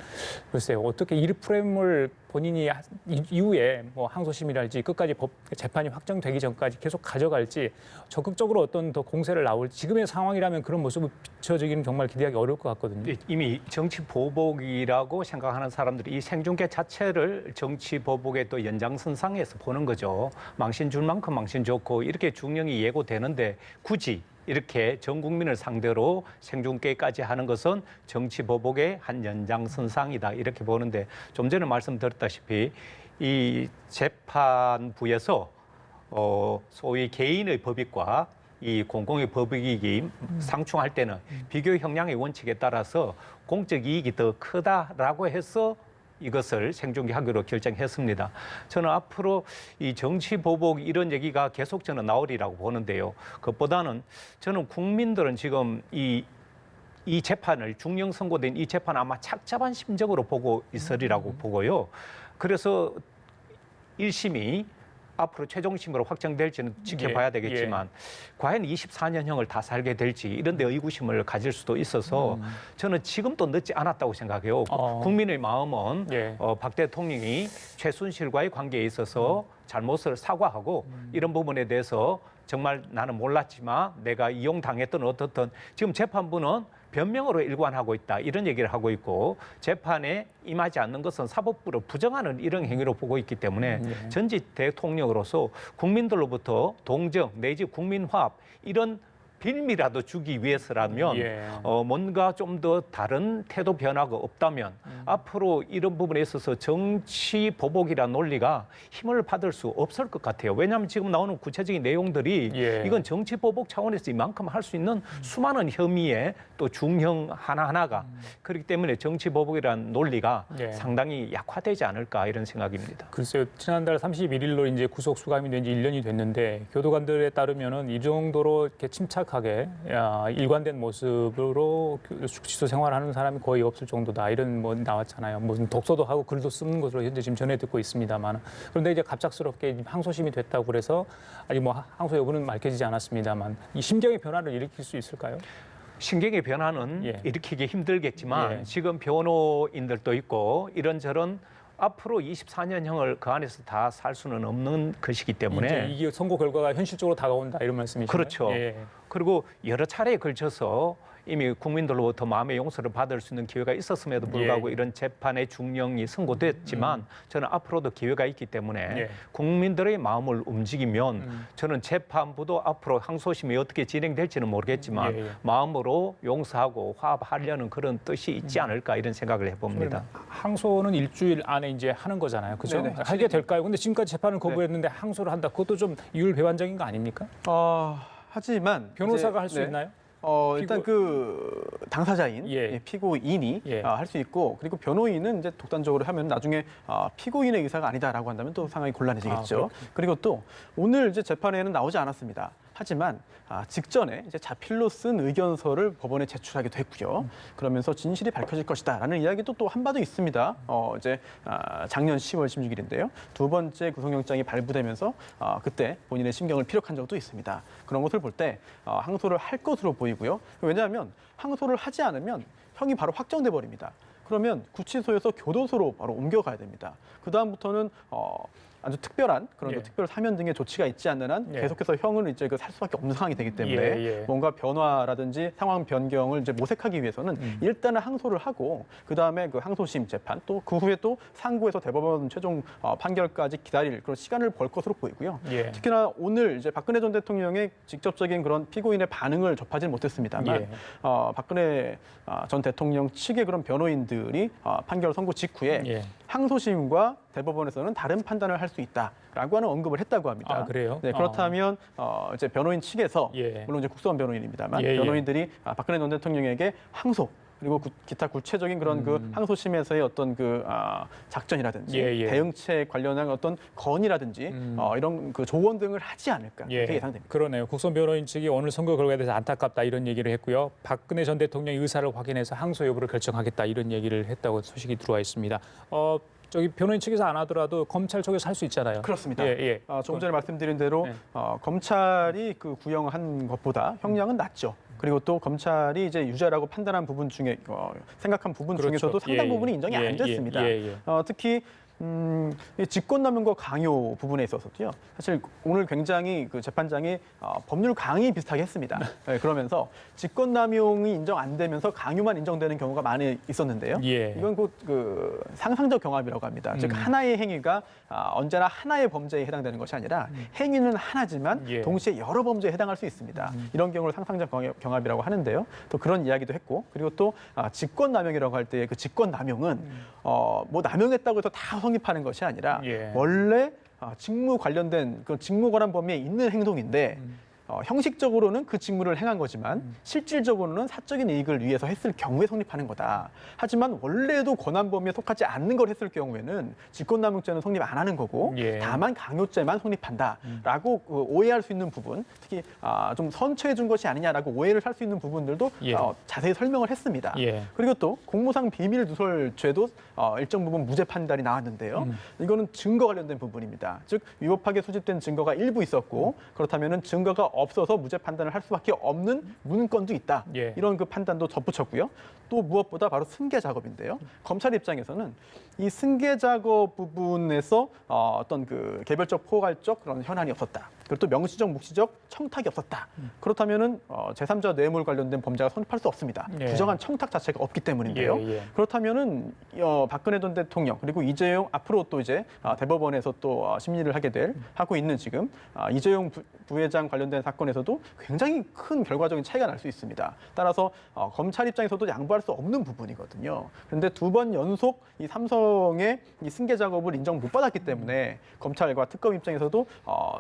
글쎄요 어떻게 이 프레임을 본인이 이후에 뭐 항소심이랄지 끝까지 재판이 확정되기 전까지 계속 가져갈지 적극적으로 어떤 더 공세를 나올지 지금의 상황이라면 그런 모습을 비춰지기는 정말 기대하기 어려울 것 같거든요. 이미 정치 보복이라고 생각하는 사람들이 이 생중계 자체를 정치 보복의 또 연장선상에서 보는 거죠. 망신 줄 만큼 망신 줬고 이렇게 중형이 예고되는데 굳이 이렇게 전 국민을 상대로 생중계까지 하는 것은 정치 보복의 한 연장선상이다 이렇게 보는데 좀 전에 말씀드렸다시피 이 재판부에서 소위 개인의 법익과 이 공공의 법이익이 상충할 때는 비교 형량의 원칙에 따라서 공적 이익이 더 크다라고 해서 이것을 생중계하기로 결정했습니다. 저는 앞으로 이 정치 보복 이런 얘기가 계속 저는 나오리라고 보는데요. 그것보다는 저는 국민들은 지금 이 재판을 중형 선고된 이 재판 아마 착잡한 심정으로 보고 있으리라고 보고요. 그래서 1심이 앞으로 최종심으로 확정될지는 지켜봐야 되겠지만 과연 24년형을 다 살게 될지 이런 데 의구심을 가질 수도 있어서 저는 지금도 늦지 않았다고 생각해요. 국민의 마음은 박 대통령이 최순실과의 관계에 있어서 잘못을 사과하고 이런 부분에 대해서 정말 나는 몰랐지만 내가 이용당했던 어떻든 지금 재판부는 변명으로 일관하고 있다 이런 얘기를 하고 있고 재판에 임하지 않는 것은 사법부를 부정하는 이런 행위로 보고 있기 때문에 전직 대통령으로서 국민들로부터 동정 내지 국민화합 이런 빌미라도 주기 위해서라면 뭔가 좀 더 다른 태도 변화가 없다면 앞으로 이런 부분에 있어서 정치 보복이라는 논리가 힘을 받을 수 없을 것 같아요. 왜냐하면 지금 나오는 구체적인 내용들이 이건 정치 보복 차원에서 이만큼 할 수 있는 수많은 혐의의 또 중형 하나하나가 그렇기 때문에 정치 보복이라는 논리가 상당히 약화되지 않을까 이런 생각입니다. 글쎄요, 지난달 31일로 이제 구속 수감이 된 지 1년이 됐는데 교도관들에 따르면은 이 정도로 이렇게 침착하게 일관된 모습으로 기소 생활하는 사람이 거의 없을 정도다 이런 뭐 나왔잖아요. 무슨 독서도 하고 글도 쓰는 것으로 현재 지금 전해 듣고 있습니다만 그런데 이제 갑작스럽게 항소심이 됐다고 그래서 아직 뭐 항소 여부는 밝혀지지 않았습니다만 이 심경의 변화를 일으킬 수 있을까요? 신경의 변화는 일으키기 힘들겠지만 지금 변호인들도 있고 이런저런 앞으로 24년형을 그 안에서 다 살 수는 없는 것이기 때문에 이게 선고 결과가 현실적으로 다가온다 이런 말씀이시죠? 그렇죠. 그리고 여러 차례에 걸쳐서 이미 국민들로부터 마음의 용서를 받을 수 있는 기회가 있었음에도 불구하고 이런 재판의 중형이 선고됐지만 저는 앞으로도 기회가 있기 때문에 국민들의 마음을 움직이면 저는 재판부도 앞으로 항소심이 어떻게 진행될지는 모르겠지만 마음으로 용서하고 화합하려는 그런 뜻이 있지 않을까 이런 생각을 해봅니다. 항소는 일주일 안에 이제 하는 거잖아요. 그죠? 하게 될까요? 근데 지금까지 재판을 거부했는데 항소를 한다. 그것도 좀 이율배반적인 거 아닙니까? 하지만 변호사가 할 수 있나요? 일단 그 당사자인 피고인이 할 수 있고 그리고 변호인은 이제 독단적으로 하면 나중에 피고인의 의사가 아니다라고 한다면 또 상황이 곤란해지겠죠. 그리고 또 오늘 이제 재판에는 나오지 않았습니다. 하지만 직전에 이제 자필로 쓴 의견서를 법원에 제출하기도 했고요. 그러면서 진실이 밝혀질 것이다라는 이야기도 또 한 바도 있습니다. 이제 작년 10월 16일인데요. 두 번째 구속영장이 발부되면서 그때 본인의 심경을 피력한 적도 있습니다. 그런 것을 볼 때 항소를 할 것으로 보이고요. 왜냐하면 항소를 하지 않으면 형이 바로 확정돼 버립니다. 그러면 구치소에서 교도소로 바로 옮겨가야 됩니다. 그 다음부터는 아주 특별한 그런 특별 사면 등의 조치가 있지 않는 한 계속해서 형을 이제 살 수밖에 없는 상황이 되기 때문에 뭔가 변화라든지 상황 변경을 이제 모색하기 위해서는 일단은 항소를 하고 그 다음에 그 항소심 재판 또 그 후에 또 상고에서 대법원 최종 판결까지 기다릴 그런 시간을 벌 것으로 보이고요. 특히나 오늘 이제 박근혜 전 대통령의 직접적인 그런 피고인의 반응을 접하지는 못했습니다만 박근혜 전 대통령 측의 그런 변호인들이 판결 선고 직후에 항소심과 대법원에서는 다른 판단을 할 수 있다라고 하는 언급을 했다고 합니다. 그래요? 네, 그렇다면 이제 변호인 측에서 물론 이제 국선 변호인입니다만 변호인들이 박근혜 전 대통령에게 항소 그리고 기타 구체적인 그런 그 항소심에서의 어떤 그 작전이라든지 대응책 관련한 어떤 건의라든지 이런 그 조언 등을 하지 않을까 그렇게 예상됩니다. 그러네요. 국선 변호인 측이 오늘 선거 결과에 대해서 안타깝다 이런 얘기를 했고요. 박근혜 전 대통령의 의사를 확인해서 항소 여부를 결정하겠다 이런 얘기를 했다고 소식이 들어와 있습니다. 저기 변호인 측에서 안 하더라도 검찰 쪽에서 할 수 있잖아요. 그렇습니다. 조금 전에 말씀드린 대로 검찰이 그 구형한 것보다 형량은 낮죠. 그리고 또 검찰이 이제 유죄라고 판단한 부분 중에 생각한 부분 중에서도 상당 부분이 인정이 안 됐습니다. 특히 이 직권남용과 강요 부분에 있어서도요. 사실 오늘 굉장히 그 재판장이 법률 강의 비슷하게 했습니다. 그러면서 직권남용이 인정 안 되면서 강요만 인정되는 경우가 많이 있었는데요. 이건 그 상상적 경합이라고 합니다. 즉 하나의 행위가 언제나 하나의 범죄에 해당되는 것이 아니라 행위는 하나지만 동시에 여러 범죄에 해당할 수 있습니다. 이런 경우를 상상적 경합이라고 하는데요. 또 그런 이야기도 했고 그리고 또 직권남용이라고 할 때 그 직권남용은 뭐 남용했다고 해서 다 성립하는 것이 아니라 원래 직무 관련된 그 직무 관한 범위에 있는 행동인데 형식적으로는 그 직무를 행한 거지만 실질적으로는 사적인 이익을 위해서 했을 경우에 성립하는 거다. 하지만 원래도 권한 범위에 속하지 않는 걸 했을 경우에는 직권남용죄는 성립 안 하는 거고 예. 다만 강요죄만 성립한다라고 그 오해할 수 있는 부분, 특히 좀 선처해 준 것이 아니냐라고 오해를 살 수 있는 부분들도 예. 자세히 설명을 했습니다. 예. 그리고 또 공무상 비밀 누설죄도 일정 부분 무죄 판단이 나왔는데요. 이거는 증거 관련된 부분입니다. 즉 위법하게 수집된 증거가 일부 있었고 그렇다면은 증거가 없어서 무죄 판단을 할 수밖에 없는 문건도 있다. 예. 이런 그 판단도 덧붙였고요. 또 무엇보다 바로 승계 작업인데요. 검찰 입장에서는 이 승계 작업 부분에서 어떤 그 개별적 포괄적 그런 현안이 없었다. 그리고 또 명시적 묵시적 청탁이 없었다. 그렇다면은 제3자 뇌물 관련된 범죄가 성립할 수 없습니다. 예. 부정한 청탁 자체가 없기 때문인데요. 예, 예. 그렇다면은 박근혜 전 대통령 그리고 이재용 앞으로 또 이제 대법원에서 또 심리를 하고 있는 지금 이재용 부회장 관련된 사건에서도 굉장히 큰 결과적인 차이가 날 수 있습니다. 따라서 검찰 입장에서도 양보할 수 없는 부분이거든요. 그런데 두 번 연속 이 삼성의 이 승계 작업을 인정 못 받았기 때문에 검찰과 특검 입장에서도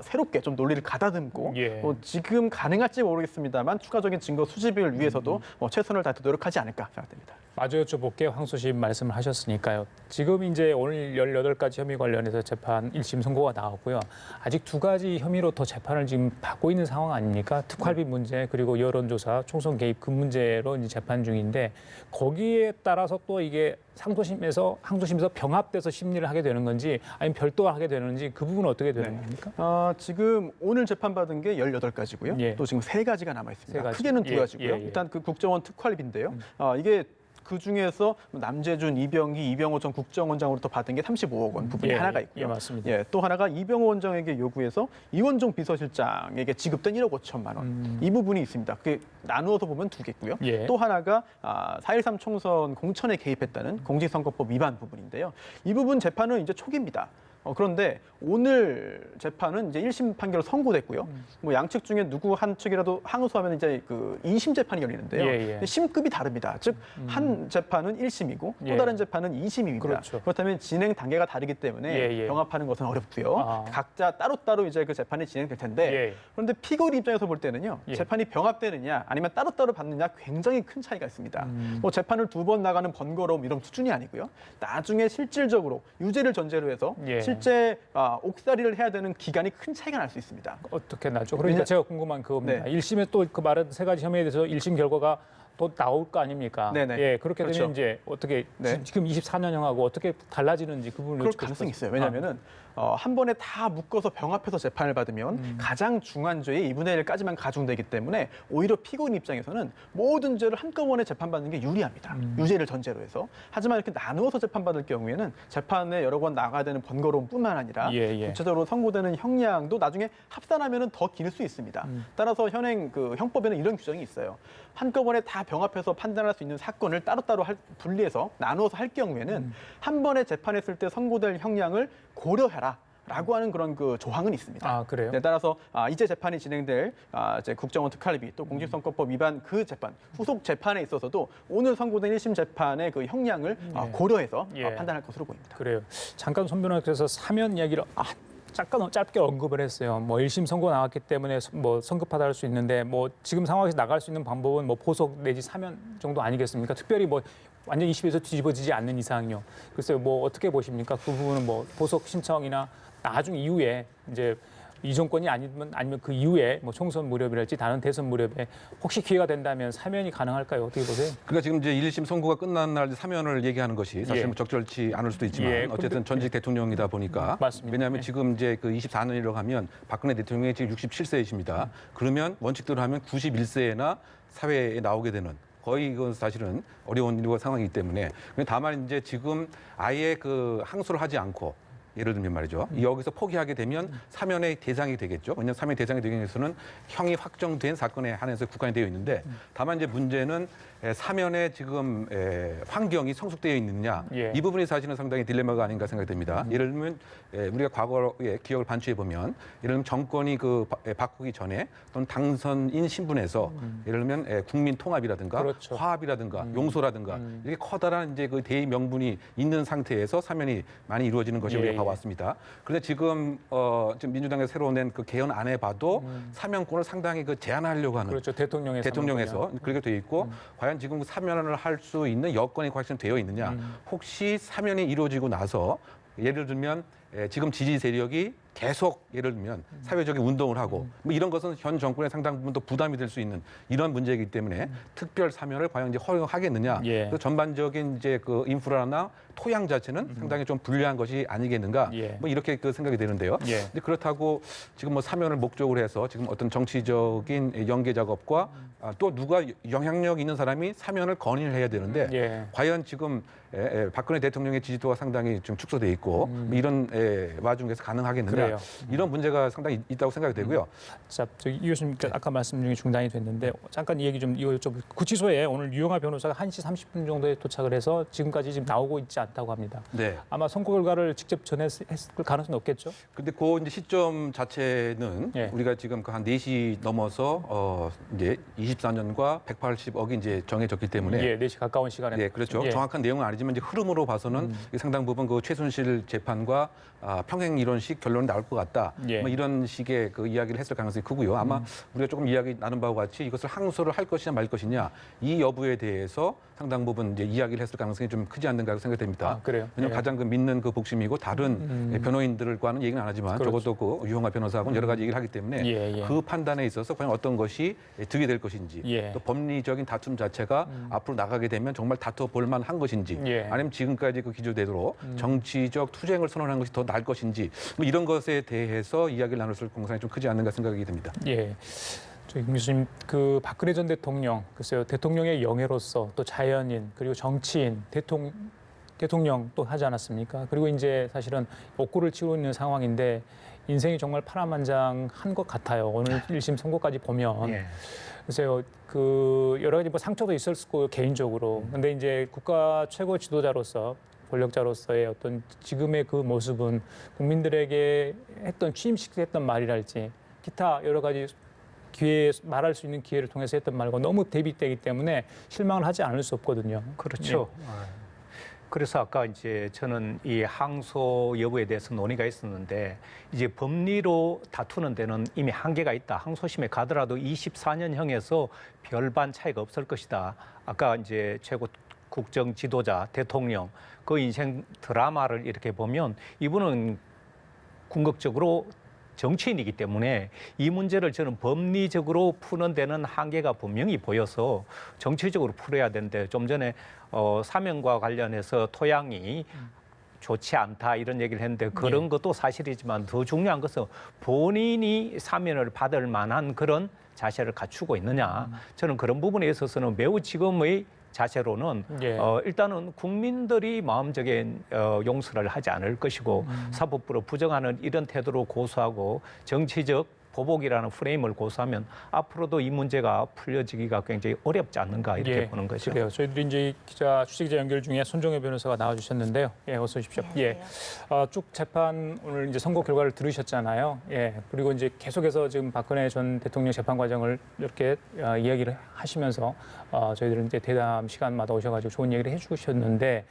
새롭게 좀 논리를 가다듬고 예. 지금 가능할지 모르겠습니다만 추가적인 증거 수집을 위해서도 최선을 다해서 노력하지 않을까 생각됩니다. 마저 여쭤볼게요. 황소심 말씀을 하셨으니까요. 지금 이제 오늘 18가지 혐의 관련해서 재판 1심 선고가 나왔고요. 아직 2가지 혐의로 더 재판을 지금 받고 있는 상황 아닙니까? 특활비 문제 그리고 여론조사, 총선 개입 그 문제로 이제 재판 중인데 거기에 따라서 또 이게 항소심에서 병합돼서 심리를 하게 되는 건지 아니면 별도로 하게 되는지 그 부분은 어떻게 되는 겁니까? 지금 오늘 재판받은 게 18가지고요. 예. 또 지금 3가지가 남아 있습니다. 3가지. 크게는 예, 2가지고요. 예, 예. 일단 그 국정원 특활비인데요. 이게 그 중에서 남재준, 이병기, 이병호 전 국정원장으로부터 받은 게 35억 원 부분이 예, 하나가 예, 있고요. 예, 맞습니다. 예, 또 하나가 이병호 원장에게 요구해서 이원종 비서실장에게 지급된 1억 5천만 원. 이 부분이 있습니다. 그게 나누어서 보면 2개고요. 예. 또 하나가 4.13 총선 공천에 개입했다는 공직선거법 위반 부분인데요. 이 부분 재판은 이제 초기입니다. 그런데 오늘 재판은 이제 1심 판결 선고됐고요. 뭐 양측 중에 누구 한 측이라도 항소하면 이제 그 2심 재판이 열리는데요. 예, 예. 근데 심급이 다릅니다. 즉 한 재판은 1심이고 예. 또 다른 재판은 2심입니다. 그렇죠. 그렇다면 진행 단계가 다르기 때문에 예, 예. 병합하는 것은 어렵고요. 아. 각자 따로따로 이제 그 재판이 진행될 텐데 예. 그런데 피고인 입장에서 볼 때는요. 예. 재판이 병합되느냐 아니면 따로따로 받느냐 굉장히 큰 차이가 있습니다. 뭐 재판을 2번 나가는 번거로움 이런 수준이 아니고요. 나중에 실질적으로 유죄를 전제로 해서 예. 실제 옥살이를 해야 되는 기간이 큰 차이가 날 수 있습니다. 어떻게 나죠? 그러니까 제가 궁금한 그겁니다. 1심에 또 그 말한 3가지 혐의에 대해서 1심 결과가 또 나올 거 아닙니까? 네네. 예, 그렇게 그렇죠. 되면 이제 어떻게 네. 지금 24년형하고 어떻게 달라지는지 그 부분을 그럴 여쭙고 가능성이 싶었어요. 있어요. 왜냐하면은 한 번에 다 묶어서 병합해서 재판을 받으면 가장 중한 죄의 2분의 1까지만 가중되기 때문에 오히려 피고인 입장에서는 모든 죄를 한꺼번에 재판받는 게 유리합니다. 유죄를 전제로 해서. 하지만 이렇게 나누어서 재판받을 경우에는 재판에 여러 번 나가야 되는 번거로움뿐만 아니라 예, 예. 구체적으로 선고되는 형량도 나중에 합산하면 더 길 수 있습니다. 따라서 현행 그 형법에는 이런 규정이 있어요. 한꺼번에 다 병합해서 판단할 수 있는 사건을 따로따로 분리해서 나누어서 할 경우에는 한 번에 재판했을 때 선고될 형량을 고려해라라고 하는 그런 그 조항은 있습니다. 아, 그래요? 네, 따라서 이제 재판이 진행될 이제 국정원 특활비 또 공직선거법 위반 그 재판 후속 재판에 있어서도 오늘 선고된 1심 재판의 그 형량을 고려해서 예. 판단할 것으로 보입니다. 그래요. 잠깐 손 변호사께서 사면 이야기를 잠깐 짧게 언급을 했어요. 뭐 1심 선고 나왔기 때문에 뭐 성급하다 할 수 있는데 뭐 지금 상황에서 나갈 수 있는 방법은 뭐 보석 내지 사면 정도 아니겠습니까? 특별히 뭐 완전 20에서 뒤집어지지 않는 이상요. 글쎄요, 뭐 어떻게 보십니까? 그 부분은 뭐 보석 신청이나 나중 이후에 이제 이 정권이 아니면 그 이후에 뭐 총선 무렵이랄지 다른 대선 무렵에 혹시 기회가 된다면 사면이 가능할까요? 어떻게 보세요? 그러니까 지금 이제 1심 선고가 끝난 날 사면을 얘기하는 것이 사실 예. 뭐 적절치 않을 수도 있지만 예, 어쨌든 전직 대통령이다 보니까 맞습니다. 왜냐하면 예. 지금 이제 그 24년이라고 하면 박근혜 대통령이 지금 67세이십니다. 그러면 원칙대로 하면 91세나 사회에 나오게 되는 거의 이건 사실은 어려운 일과 상황이기 때문에 다만 이제 지금 아예 그 항소를 하지 않고 예를 들면 말이죠. 여기서 포기하게 되면 사면의 대상이 되겠죠. 왜냐하면 사면의 대상이 되기 위해서는 형이 확정된 사건에 한해서 국한이 되어 있는데 다만 이제 문제는 사면의 지금 환경이 성숙되어 있느냐 예. 이 부분이 사실은 상당히 딜레마가 아닌가 생각이 됩니다. 예를 들면 우리가 과거의 기억을 반추해 보면 예를 들면 정권이 그 바꾸기 전에 또는 당선인 신분에서 예를 들면 국민 통합이라든가 그렇죠. 화합이라든가 용서라든가 이렇게 커다란 이제 그 대의 명분이 있는 상태에서 사면이 많이 이루어지는 것이 예, 우리가 예. 봐왔습니다. 그런데 지금 민주당에서 새로 낸 그 개헌안에 봐도 사면권을 상당히 그 제한하려고 하는 그렇죠. 대통령에서 그렇게 돼 있고 과연 지금 사면을 할 수 있는 여건이 과연 되어 있느냐? 혹시 사면이 이루어지고 나서 예를 들면 지금 지지 세력이 계속 예를 들면 사회적인 운동을 하고 뭐 이런 것은 현 정권의 상당 부분 더 부담이 될 수 있는 이런 문제이기 때문에 특별 사면을 과연 이제 허용하겠느냐. 예. 그래서 전반적인 이제 그 인프라나 토양 자체는 상당히 좀 불리한 것이 아니겠는가. 예. 뭐 이렇게 그 생각이 되는데요. 예. 근데 그렇다고 지금 뭐 사면을 목적으로 해서 지금 어떤 정치적인 연계 작업과 또 누가 영향력 있는 사람이 사면을 건의를 해야 되는데 예. 과연 지금 박근혜 대통령의 지지도가 상당히 좀 축소돼 있고 이런 와중에서 가능하겠느냐 그래요. 이런 문제가 상당히 있다고 생각이 되고요. 자, 저기 이 교수님께서 아까 말씀 중에 중단이 됐는데 잠깐 이 얘기 좀 이거 좀 구치소에 오늘 유영하 변호사가 1시 30분 정도에 도착을 해서 지금까지 지금 나오고 있지 않다고 합니다. 네. 아마 선고 결과를 직접 전했을 가능성이 높겠죠? 근데 그 이제 시점 자체는 예. 우리가 지금 그 한 4시 넘어서 이제 24년과 180억이 이제 정해졌기 때문에 예, 4시 가까운 시간에. 네, 그렇죠. 예. 정확한 내용은 아니지만 이제 흐름으로 봐서는 상당 부분 그 최순실 재판과 평행 이론식 결론이 나올 것 같다. 예. 뭐 이런 식의 그 이야기를 했을 가능성이 크고요. 아마 우리가 조금 이야기 나눈 바와 같이 이것을 항소를 할 것이냐 말 것이냐 이 여부에 대해서 상당 부분 이제 이야기를 했을 가능성이 좀 크지 않는가 생각됩니다. 아, 그래요? 왜냐하면 예. 가장 그 믿는 그 복심이고 다른 변호인들과는 얘기는 안 하지만 그렇죠. 적어도 그 유형아 변호사하고는 여러 가지 얘기를 하기 때문에 예, 예. 그 판단에 있어서 과연 어떤 것이 득이 될 것인지 예. 또 법리적인 다툼 자체가 앞으로 나가게 되면 정말 다퉈볼 만한 것인지 예. 아니면 지금까지 그 기조대로 정치적 투쟁을 선언하는 것이 더 나을 것인지 뭐 이런 것에 대해서 이야기를 나눌 공산이 좀 크지 않는가 생각이 듭니다. 예. 저희 교수님, 그 박근혜 전 대통령, 글쎄요, 대통령의 영예로서 또 자연인 그리고 정치인, 대통령 또 하지 않았습니까? 그리고 이제 사실은 옥고를 치고 있는 상황인데 인생이 정말 파란만장한 것 같아요. 오늘 1심 선고까지 보면. 예. 글쎄요, 그 여러 가지 뭐 상처도 있었을 거고 개인적으로. 근데 이제 국가 최고 지도자로서 권력자로서의 어떤 지금의 그 모습은 국민들에게 취임식 때 했던 말이랄지 기타 여러 가지 기회 말할 수 있는 기회를 통해서 했던 말과 너무 대비되기 때문에 실망을 하지 않을 수 없거든요. 그렇죠. 그래서 아까 이제 저는 이 항소 여부에 대해서 논의가 있었는데 이제 법리로 다투는 데는 이미 한계가 있다. 항소심에 가더라도 24년형에서 별반 차이가 없을 것이다. 아까 이제 최고 국정 지도자 대통령 그 인생 드라마를 이렇게 보면 이분은 궁극적으로 정치인이기 때문에 이 문제를 저는 법리적으로 푸는 데는 한계가 분명히 보여서 정치적으로 풀어야 되는데 좀 전에 사면과 관련해서 토양이 좋지 않다 이런 얘기를 했는데 그런 것도 사실이지만 더 중요한 것은 본인이 사면을 받을 만한 그런 자세를 갖추고 있느냐. 저는 그런 부분에 있어서는 매우 지금의 자세로는 예. 일단은 국민들이 마음적인 용서를 하지 않을 것이고 사법부로 부정하는 이런 태도로 고소하고 정치적 보복이라는 프레임을 고수하면 앞으로도 이 문제가 풀려지기가 굉장히 어렵지 않는가 이렇게 보는 거죠. 그래요. 저희들이 이제 취재 기자 연결 중에 손정혜 변호사가 나와주셨는데요. 예, 어서 오십시오. 예, 쭉 재판 오늘 이제 선고 결과를 들으셨잖아요. 예, 그리고 이제 계속해서 지금 박근혜 전 대통령 재판 과정을 이렇게 이야기를 하시면서 저희들은 이제 대담 시간마다 오셔가지고 좋은 얘기를 해주셨는데.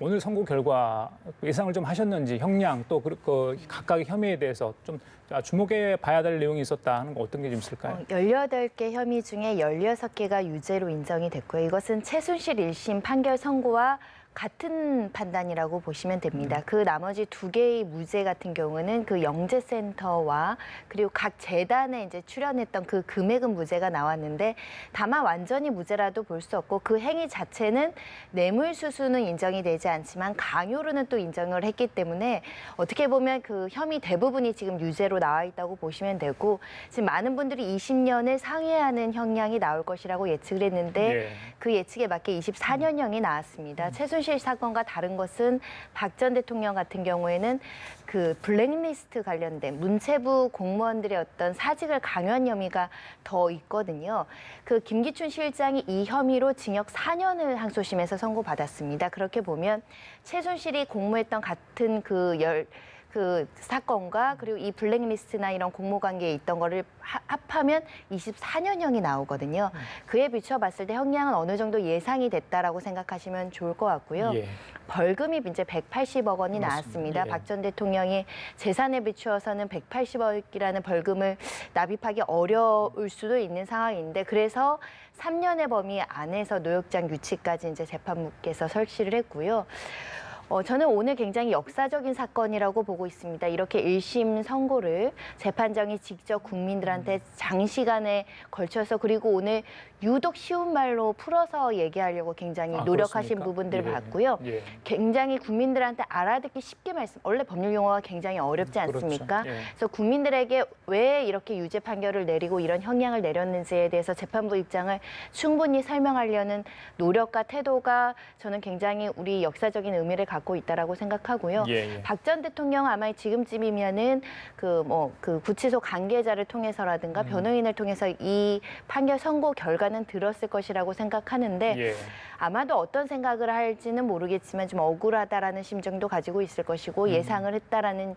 오늘 선고 결과 예상을 좀 하셨는지 형량 또 그 각각의 혐의에 대해서 좀 주목해 봐야 될 내용이 있었다 하는 거 어떤 게 좀 있을까요? 18개 혐의 중에 16개가 유죄로 인정이 됐고요. 이것은 최순실 1심 판결 선고와 같은 판단이라고 보시면 됩니다. 그 나머지 2개의 무죄 같은 경우는 그 영재센터와 그리고 각 재단에 이제 출연했던 그 금액은 무죄가 나왔는데 다만 완전히 무죄라도 볼 수 없고 그 행위 자체는 뇌물수수는 인정이 되지 않지만 강요로는 또 인정을 했기 때문에 어떻게 보면 그 혐의 대부분이 지금 유죄로 나와 있다고 보시면 되고 지금 많은 분들이 20년을 상회하는 형량이 나올 것이라고 예측을 했는데 예. 그 예측에 맞게 24년형이 나왔습니다. 최순실 사건과 다른 것은 박 전 대통령 같은 경우에는 그 블랙리스트 관련된 문체부 공무원들의 어떤 사직을 강요한 혐의가 더 있거든요. 그 김기춘 실장이 이 혐의로 징역 4년을 항소심에서 선고받았습니다. 그렇게 보면 최순실이 공모했던 같은 그 그 사건과 그리고 이 블랙리스트나 이런 공모관계에 있던 거를 합하면 24년형이 나오거든요. 그에 비춰봤을 때 형량은 어느 정도 예상이 됐다라고 생각하시면 좋을 것 같고요. 예. 벌금이 이제 180억 원이 맞습니다. 나왔습니다. 예. 박 전 대통령이 재산에 비추어서는 180억이라는 벌금을 납입하기 어려울 수도 있는 상황인데 그래서 3년의 범위 안에서 노역장 유치까지 이제 재판부께서 설치를 했고요. 저는 오늘 굉장히 역사적인 사건이라고 보고 있습니다. 이렇게 1심 선고를 재판장이 직접 국민들한테 장시간에 걸쳐서 그리고 오늘 유독 쉬운 말로 풀어서 얘기하려고 굉장히 노력하신 그렇습니까? 부분들을 예. 봤고요. 예. 굉장히 국민들한테 알아듣기 쉽게 원래 법률 용어가 굉장히 어렵지 않습니까? 그렇죠. 예. 그래서 국민들에게 왜 이렇게 유죄 판결을 내리고 이런 형량을 내렸는지에 대해서 재판부 입장을 충분히 설명하려는 노력과 태도가 저는 굉장히 우리 역사적인 의미를 갖고 있다라고 생각하고요. 예, 예. 박 전 대통령 아마 지금쯤이면은 그 구치소 관계자를 통해서라든가 변호인을 통해서 이 판결 선고 결과는 들었을 것이라고 생각하는데 예. 아마도 어떤 생각을 할지는 모르겠지만 좀 억울하다라는 심정도 가지고 있을 것이고 예상을 했다라는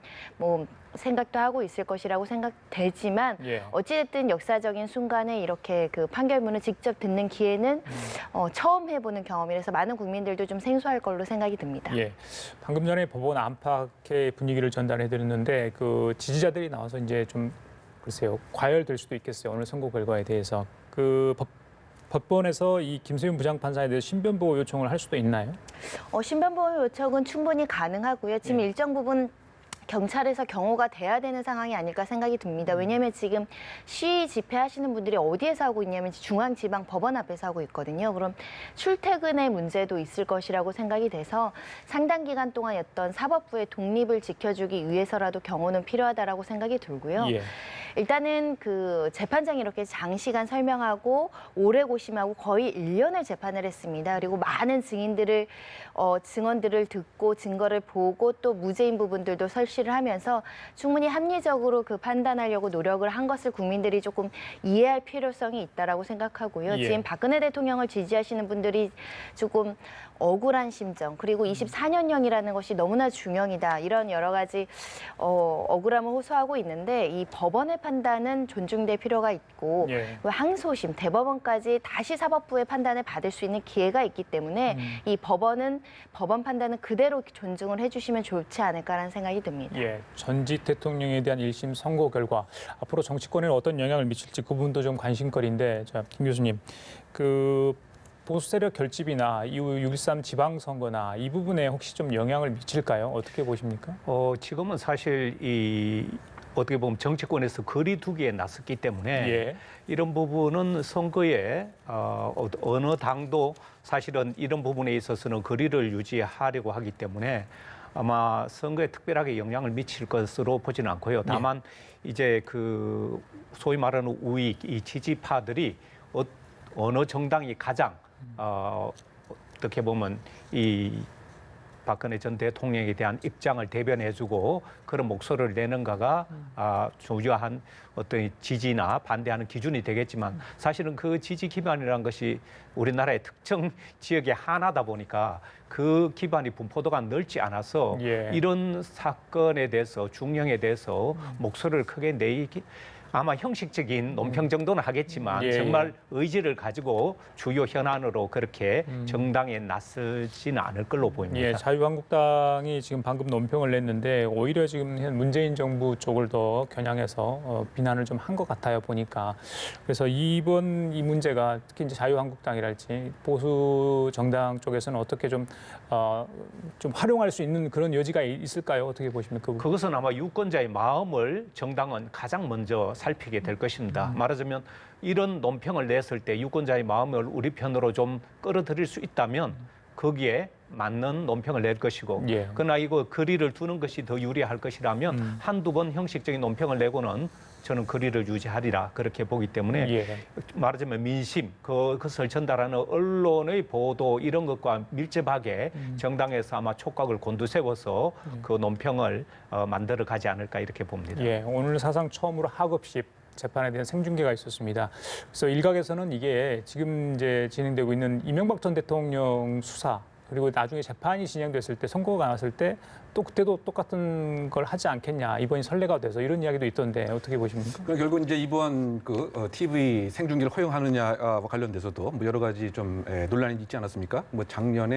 생각도 하고 있을 것이라고 생각되지만 예. 어찌됐든 역사적인 순간에 이렇게 그 판결문을 직접 듣는 기회는 처음 해보는 경험이라서 많은 국민들도 좀 생소할 걸로 생각이 듭니다. 예. 방금 전에 법원 안팎의 분위기를 전달해 드렸는데 그 지지자들이 나와서 이제 좀 글쎄요 과열될 수도 있겠어요. 오늘 선고 결과에 대해서 그 법원에서 이 김세윤 부장판사에 대해서 신변 보호 요청을 할 수도 있나요? 신변 보호 요청은 충분히 가능하고요. 지금 예. 일정 부분 경찰에서 경호가 돼야 되는 상황이 아닐까 생각이 듭니다. 왜냐하면 지금 시위 집회하시는 분들이 어디에서 하고 있냐면 중앙지방법원 앞에서 하고 있거든요. 그럼 출퇴근의 문제도 있을 것이라고 생각이 돼서 상당 기간 동안 어떤 사법부의 독립을 지켜주기 위해서라도 경호는 필요하다라고 생각이 들고요. 예. 일단은 그 재판장이 이렇게 장시간 설명하고 오래 고심하고 거의 1년을 재판을 했습니다. 그리고 많은 증언들을 듣고 증거를 보고 또 무죄인 부분들도 설치를 하면서 충분히 합리적으로 그 판단하려고 노력을 한 것을 국민들이 조금 이해할 필요성이 있다라고 생각하고요. 예. 지금 박근혜 대통령을 지지하시는 분들이 조금 억울한 심정 그리고 24년형이라는 것이 너무나 중형이다 이런 여러 가지 억울함을 호소하고 있는데 이 법원의 판단은 존중될 필요가 있고 예. 항소심 대법원까지 다시 사법부의 판단을 받을 수 있는 기회가 있기 때문에 이 법원 판단은 그대로 존중을 해주시면 좋지 않을까라는 생각이 듭니다. 예. 전직 대통령에 대한 1심 선고 결과 앞으로 정치권에 어떤 영향을 미칠지 그 부분도 좀 관심거리인데 자, 김 교수님 그 보수 세력 결집이나 이후 6.13 지방선거나 이 부분에 혹시 좀 영향을 미칠까요? 어떻게 보십니까? 지금은 사실 어떻게 보면 정치권에서 거리두기에 나섰기 때문에 예. 이런 부분은 선거에 어느 당도 사실은 이런 부분에 있어서는 거리를 유지하려고 하기 때문에 아마 선거에 특별하게 영향을 미칠 것으로 보지는 않고요. 다만 이제 그 소위 말하는 우익, 이 지지파들이 어느 정당이 가장 어떻게 보면 이 박근혜 전 대통령에 대한 입장을 대변해주고 그런 목소리를 내는가가 주요한 어떤 지지나 반대하는 기준이 되겠지만 사실은 그 지지 기반이라는 것이 우리나라의 특정 지역에 하나다 보니까 그 기반이 분포도가 넓지 않아서 예. 이런 사건에 대해서 중형에 대해서 목소리를 크게 내기 아마 형식적인 논평 정도는 하겠지만 예, 정말 의지를 가지고 주요 현안으로 그렇게 정당에 나서지는 않을 걸로 보입니다. 예, 자유한국당이 지금 방금 논평을 냈는데 오히려 지금 현 문재인 정부 쪽을 더 겨냥해서 비난을 좀 한 것 같아요 보니까. 그래서 이번 이 문제가 특히 이제 자유한국당이랄지 보수 정당 쪽에서는 어떻게 좀 활용할 수 있는 그런 여지가 있을까요? 어떻게 보십니까? 그것은 아마 유권자의 마음을 정당은 가장 먼저 살피게 될 것입니다. 말하자면 이런 논평을 냈을 때 유권자의 마음을 우리 편으로 좀 끌어들일 수 있다면 거기에 맞는 논평을 낼 것이고 예. 그러나 이거 거리를 두는 것이 더 유리할 것이라면 한두 번 형식적인 논평을 내고는 저는 거리를 유지하리라 그렇게 보기 때문에 예. 말하자면 민심, 그것을 전달하는 언론의 보도 이런 것과 밀접하게 정당에서 아마 촉각을 곤두세워서 그 논평을 만들어 가지 않을까 이렇게 봅니다. 예, 오늘 사상 처음으로 하급식 재판에 대한 생중계가 있었습니다. 그래서 일각에서는 이게 지금 이제 진행되고 있는 이명박 전 대통령 수사 그리고 나중에 재판이 진행됐을 때 선고가 나왔을 때 또 그때도 똑같은 걸 하지 않겠냐 이번이 선례가 돼서 이런 이야기도 있던데 어떻게 보십니까? 그러니까 결국 이제 이번 TV 생중계를 허용하느냐와 관련돼서도 뭐 여러 가지 좀 논란이 있지 않았습니까? 뭐 작년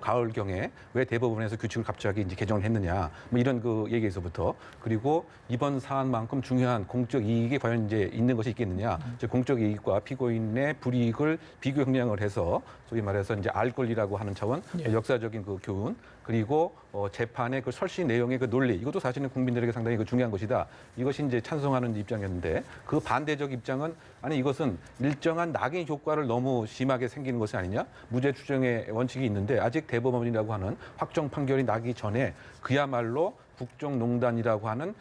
가을 경에 왜 대법원에서 규칙을 갑자기 이제 개정을 했느냐 뭐 이런 얘기에서부터 그리고 이번 사안만큼 중요한 공적 이익이 과연 이제 있는 것이 있겠느냐, 즉 공적 이익과 피고인의 불이익을 비교 형량을 해서 소위 말해서 이제 알 권리라고 하는 차원, 역사적인 그 교훈. 그리고 재판의 그 설시 내용의 그 논리, 이것도 사실은 국민들에게 상당히 중요한 것이다. 이것이 이제 찬성하는 입장이었는데 그 반대적 입장은 아니 이것은 일정한 낙인 효과를 너무 심하게 생기는 것이 아니냐? 무죄 추정의 원칙이 있는데 아직 대법원이라고 하는 확정 판결이 나기 전에 그야말로 국정농단이라고 하는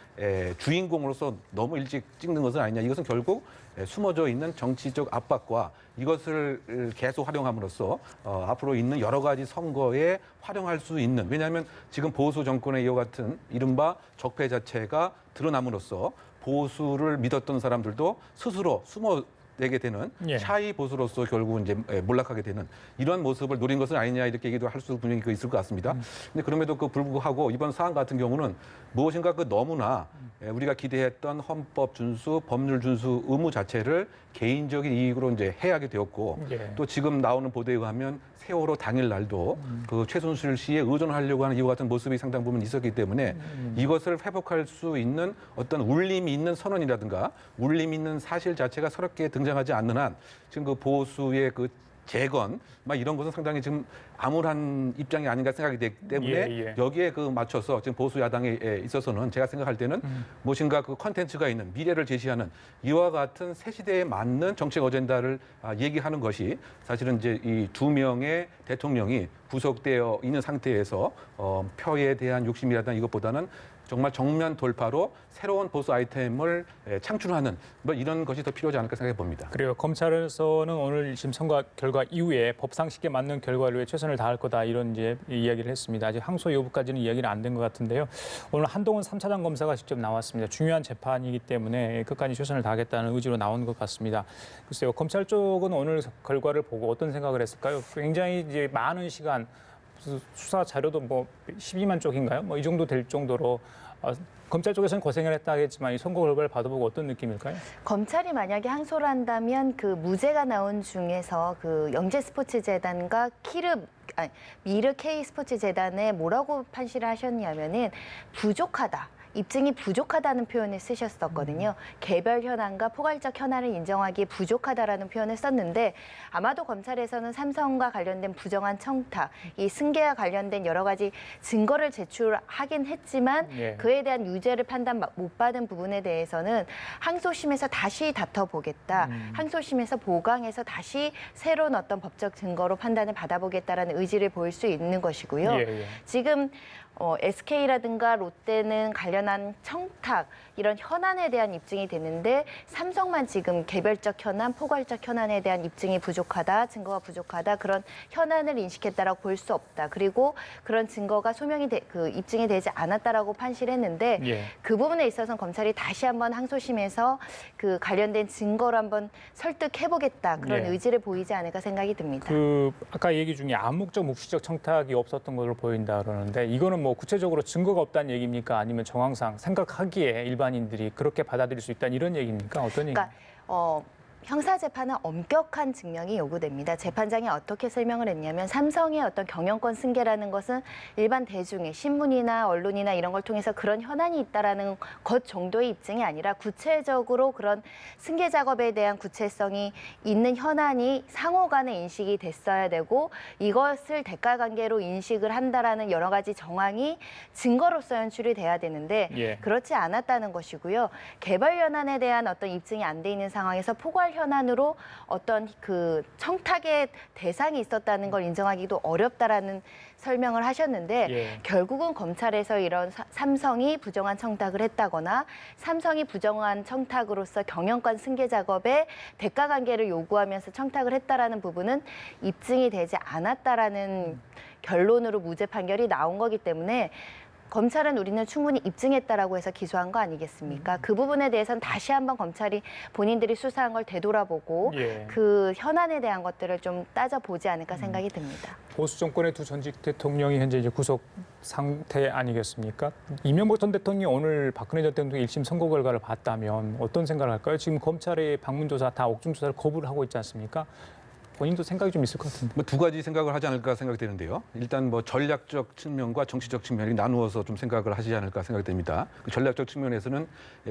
주인공으로서 너무 일찍 찍는 것은 아니냐. 이것은 결국 숨어져 있는 정치적 압박과 이것을 계속 활용함으로써 앞으로 있는 여러 가지 선거에 활용할 수 있는, 왜냐하면 지금 보수 정권의 이와 같은 이른바 적폐 자체가 드러남으로써 보수를 믿었던 사람들도 스스로 숨어내게 되는 차이 보수로서 결국 이제 몰락하게 되는 이런 모습을 노린 것은 아니냐 이렇게 얘기도 할 수 분명히 있을 것 같습니다. 근데 그럼에도 불구하고 이번 사안 같은 경우는 무엇인가 너무나 우리가 기대했던 헌법 준수, 법률 준수 의무 자체를 개인적인 이익으로 이제 해하게 되었고 또 지금 나오는 보도에 의하면 세월호 당일 날도 그 최순실 씨에 의존하려고 하는 이와 같은 모습이 상당 부분 있었기 때문에 이것을 회복할 수 있는 어떤 울림이 있는 선언이라든가 울림이 있는 사실 자체가 새롭게 등장하지 않는 한 지금 그 보수의 그 재건 막 이런 것은 상당히 지금 암울한 입장이 아닌가 생각이 되기 때문에 여기에 맞춰서 지금 보수 야당에 있어서는 제가 생각할 때는 무엇인가 그 컨텐츠가 있는 미래를 제시하는 이와 같은 새 시대에 맞는 정책 어젠다를 얘기하는 것이 사실은 이제 이 두 명의 대통령이 구속되어 있는 상태에서 표에 대한 욕심이라든가 이것보다는 정말 정면 돌파로 새로운 보수 아이템을 창출하는 뭐 이런 것이 더 필요하지 않을까 생각해 봅니다. 그래요. 검찰에서는 오늘 1심 선고 결과 이후에 법상식에 맞는 결과를 위해 최선을 다할 거다 이런 이제 이야기를 했습니다. 아직 항소 여부까지는 이야기는 안 된 것 같은데요. 오늘 한동훈 3차장 검사가 직접 나왔습니다. 중요한 재판이기 때문에 끝까지 최선을 다하겠다는 의지로 나온 것 같습니다. 글쎄요. 검찰 쪽은 오늘 결과를 보고 어떤 생각을 했을까요? 굉장히 이제 많은 시간 수사 자료도 뭐 12만 쪽인가요? 뭐 이 정도 될 정도로 검찰 쪽에서는 고생을 했다 하겠지만 이 선고 결과를 받아보고 어떤 느낌일까요? 검찰이 만약에 항소를 한다면 그 무죄가 나온 중에서 그 영재스포츠재단과 미르 K스포츠재단에 뭐라고 판시를 하셨냐면은 부족하다. 입증이 부족하다는 표현을 쓰셨었거든요. 개별 현안과 포괄적 현안을 인정하기에 부족하다라는 표현을 썼는데 아마도 검찰에서는 삼성과 관련된 부정한 청탁, 이 승계와 관련된 여러 가지 증거를 제출하긴 했지만 그에 대한 유죄를 판단 못 받은 부분에 대해서는 항소심에서 다시 다퉈보겠다. 항소심에서 보강해서 다시 새로운 어떤 법적 증거로 판단을 받아보겠다라는 의지를 보일 수 있는 것이고요. 지금 SK라든가 롯데는 관련한 청탁 이런 현안에 대한 입증이 되는데 삼성만 지금 개별적 현안, 포괄적 현안에 대한 입증이 부족하다, 증거가 부족하다 그런 현안을 인식했다라고 볼 수 없다. 그리고 그런 증거가 입증이 되지 않았다라고 판시를 했는데 그 부분에 있어서는 검찰이 다시 한번 항소심에서 그 관련된 증거를 한번 설득해보겠다 그런 의지를 보이지 않을까 생각이 듭니다. 아까 얘기 중에 암묵적, 묵시적 청탁이 없었던 것으로 보인다 그러는데 이거는 뭐 구체적으로 증거가 없다는 얘기입니까? 아니면 정황상 생각하기에 일반인들이 그렇게 받아들일 수 있다는 이런 얘기입니까? 어떤 얘기입니까? 형사재판은 엄격한 증명이 요구됩니다. 재판장이 어떻게 설명을 했냐면 삼성의 어떤 경영권 승계라는 것은 일반 대중의 신문이나 언론이나 이런 걸 통해서 그런 현안이 있다라는 것 정도의 입증이 아니라 구체적으로 그런 승계 작업에 대한 구체성이 있는 현안이 상호 간에 인식이 됐어야 되고 이것을 대가관계로 인식을 한다라는 여러 가지 정황이 증거로서 연출이 돼야 되는데 그렇지 않았다는 것이고요. 개별 현안에 대한 어떤 입증이 안 돼 있는 상황에서 포괄 현안으로 어떤 그 청탁의 대상이 있었다는 걸 인정하기도 어렵다라는 설명을 하셨는데 결국은 검찰에서 이런 삼성이 부정한 청탁을 했다거나 삼성이 부정한 청탁으로서 경영권 승계 작업에 대가 관계를 요구하면서 청탁을 했다라는 부분은 입증이 되지 않았다라는 결론으로 무죄 판결이 나온 거기 때문에 검찰은 우리는 충분히 입증했다라고 해서 기소한 거 아니겠습니까? 그 부분에 대해서는 다시 한번 검찰이 본인들이 수사한 걸 되돌아보고 예. 그 현안에 대한 것들을 좀 따져보지 않을까 생각이 듭니다. 보수 정권의 두 전직 대통령이 현재 이제 구속 상태 아니겠습니까? 이명박 전 대통령이 오늘 박근혜 전 대통령 1심 선고 결과를 봤다면 어떤 생각을 할까요? 지금 검찰의 방문 조사 다 옥중 조사를 거부를 하고 있지 않습니까? 본인도 생각이 좀 있을 것 같은데. 뭐 두 가지 생각을 하지 않을까 생각이 되는데요. 일단 뭐 전략적 측면과 정치적 측면이 나누어서 좀 생각을 하지 않을까 생각이 됩니다. 그 전략적 측면에서는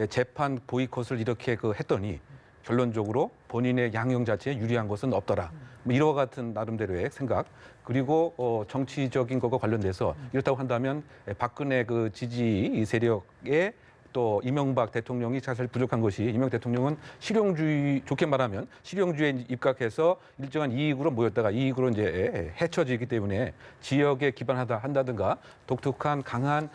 재판 보이콧을 이렇게 했더니 결론적으로 본인의 양형 자체에 유리한 것은 없더라. 뭐 이와 같은 나름대로의 생각. 그리고 정치적인 것과 관련돼서 이렇다고 한다면 박근혜 그 지지 세력의 또 이명박 대통령이 사실 부족한 것이 이명박 대통령은 실용주의 좋게 말하면 실용주의에 입각해서 일정한 이익으로 모였다가 이익으로 이제 해쳐지기 때문에 지역에 한다든가 독특한 강한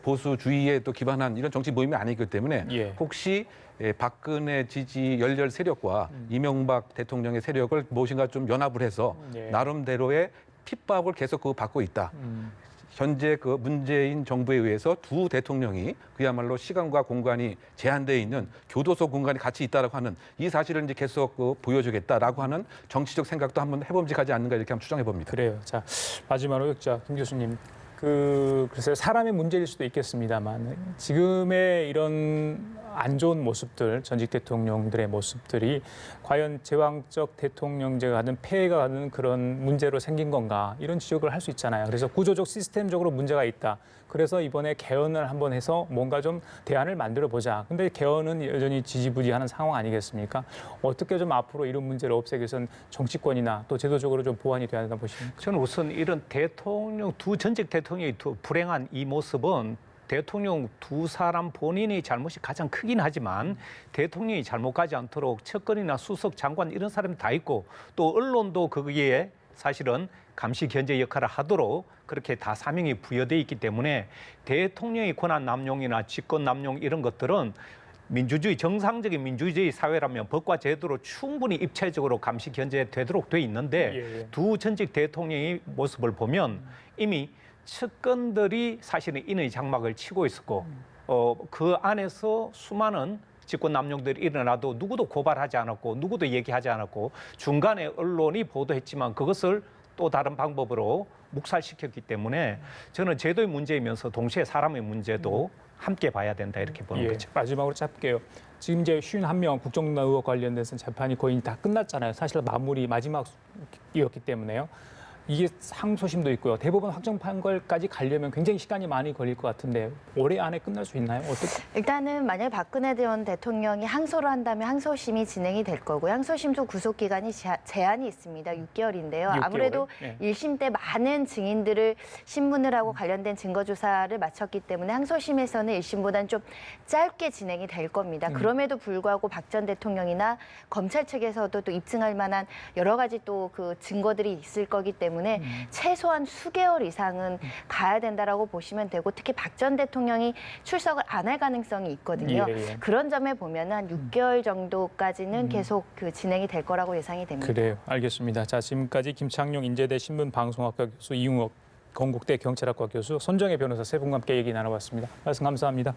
보수주의에 또 기반한 이런 정치 모임이 아니기 때문에 예. 혹시 박근혜 지지 열렬 세력과 이명박 대통령의 세력을 무엇인가 좀 연합을 해서 예. 나름대로의 핍박을 계속 받고 있다. 현재 그 문재인 정부에 의해서 두 대통령이 그야말로 시간과 공간이 제한되어 있는 교도소 공간이 같이 있다라고 하는 이 사실을 이제 계속 보여주겠다라고 하는 정치적 생각도 한번 해봄직하지 않는가 이렇게 한번 추정해 봅니다. 그래요. 자, 마지막으로 김 교수님. 글쎄요, 사람의 문제일 수도 있겠습니다만 지금의 이런 안 좋은 모습들, 전직 대통령들의 모습들이 과연 제왕적 대통령제가 가는 폐해가 가는 그런 문제로 생긴 건가 이런 지적을 할 수 있잖아요. 그래서 구조적 시스템적으로 문제가 있다. 그래서 이번에 개헌을 한번 해서 뭔가 좀 대안을 만들어 보자. 근데 개헌은 여전히 지지부진하는 상황 아니겠습니까? 어떻게 좀 앞으로 이런 문제를 없애기 위해서는 정치권이나 또 제도적으로 좀 보완이 돼야 된다 보십니까? 저는 우선 이런 두 전직 대통령이 불행한 이 모습은 대통령 두 사람 본인의 잘못이 가장 크긴 하지만 대통령이 잘못 가지 않도록 측근이나 수석 장관 이런 사람이 다 있고 또 언론도 거기에 사실은 감시 견제 역할을 하도록 그렇게 다 사명이 부여돼 있기 때문에 대통령의 권한 남용이나 직권 남용 이런 것들은 민주주의 정상적인 민주주의 사회라면 법과 제도로 충분히 입체적으로 감시 견제되도록 돼 있는데 두 전직 대통령의 모습을 보면 이미 측근들이 사실은 인의 장막을 치고 있었고 그 안에서 수많은 직권 남용들이 일어나도 누구도 고발하지 않았고 누구도 얘기하지 않았고 중간에 언론이 보도했지만 그것을 또 다른 방법으로 묵살시켰기 때문에 저는 제도의 문제이면서 동시에 사람의 문제도 함께 봐야 된다 이렇게 보는 거죠. 마지막으로 짧게요. 지금 이제 51명 국정농단 의혹 관련돼서 재판이 거의 다 끝났잖아요. 사실 마지막이었기 때문에요. 이게 항소심도 있고요. 대법원 확정 판결까지 가려면 굉장히 시간이 많이 걸릴 것 같은데 올해 안에 끝날 수 있나요? 어떻게? 일단은 만약 박근혜 전 대통령이 항소를 한다면 항소심이 진행이 될 거고요. 항소심도 구속 기간이 제한이 있습니다. 6개월인데요. 6개월? 아무래도 네. 1심 때 많은 증인들을 신문을 하고 관련된 증거 조사를 마쳤기 때문에 항소심에서는 1심보다는 좀 짧게 진행이 될 겁니다. 그럼에도 불구하고 박 전 대통령이나 검찰 측에서도 또 입증할 만한 여러 가지 또 그 증거들이 있을 거기 때문에 최소한 수개월 이상은 가야 된다라고 보시면 되고 특히 박 전 대통령이 출석을 안 할 가능성이 있거든요. 그런 점에 보면 한 6개월 정도까지는 계속 그 진행이 될 거라고 예상이 됩니다. 그래요. 알겠습니다. 자, 지금까지 김창룡 인제대 신문방송학과 교수, 이웅옥 건국대 경찰학과 교수, 손정혜 변호사 세 분과 함께 얘기 나눠봤습니다. 말씀 감사합니다.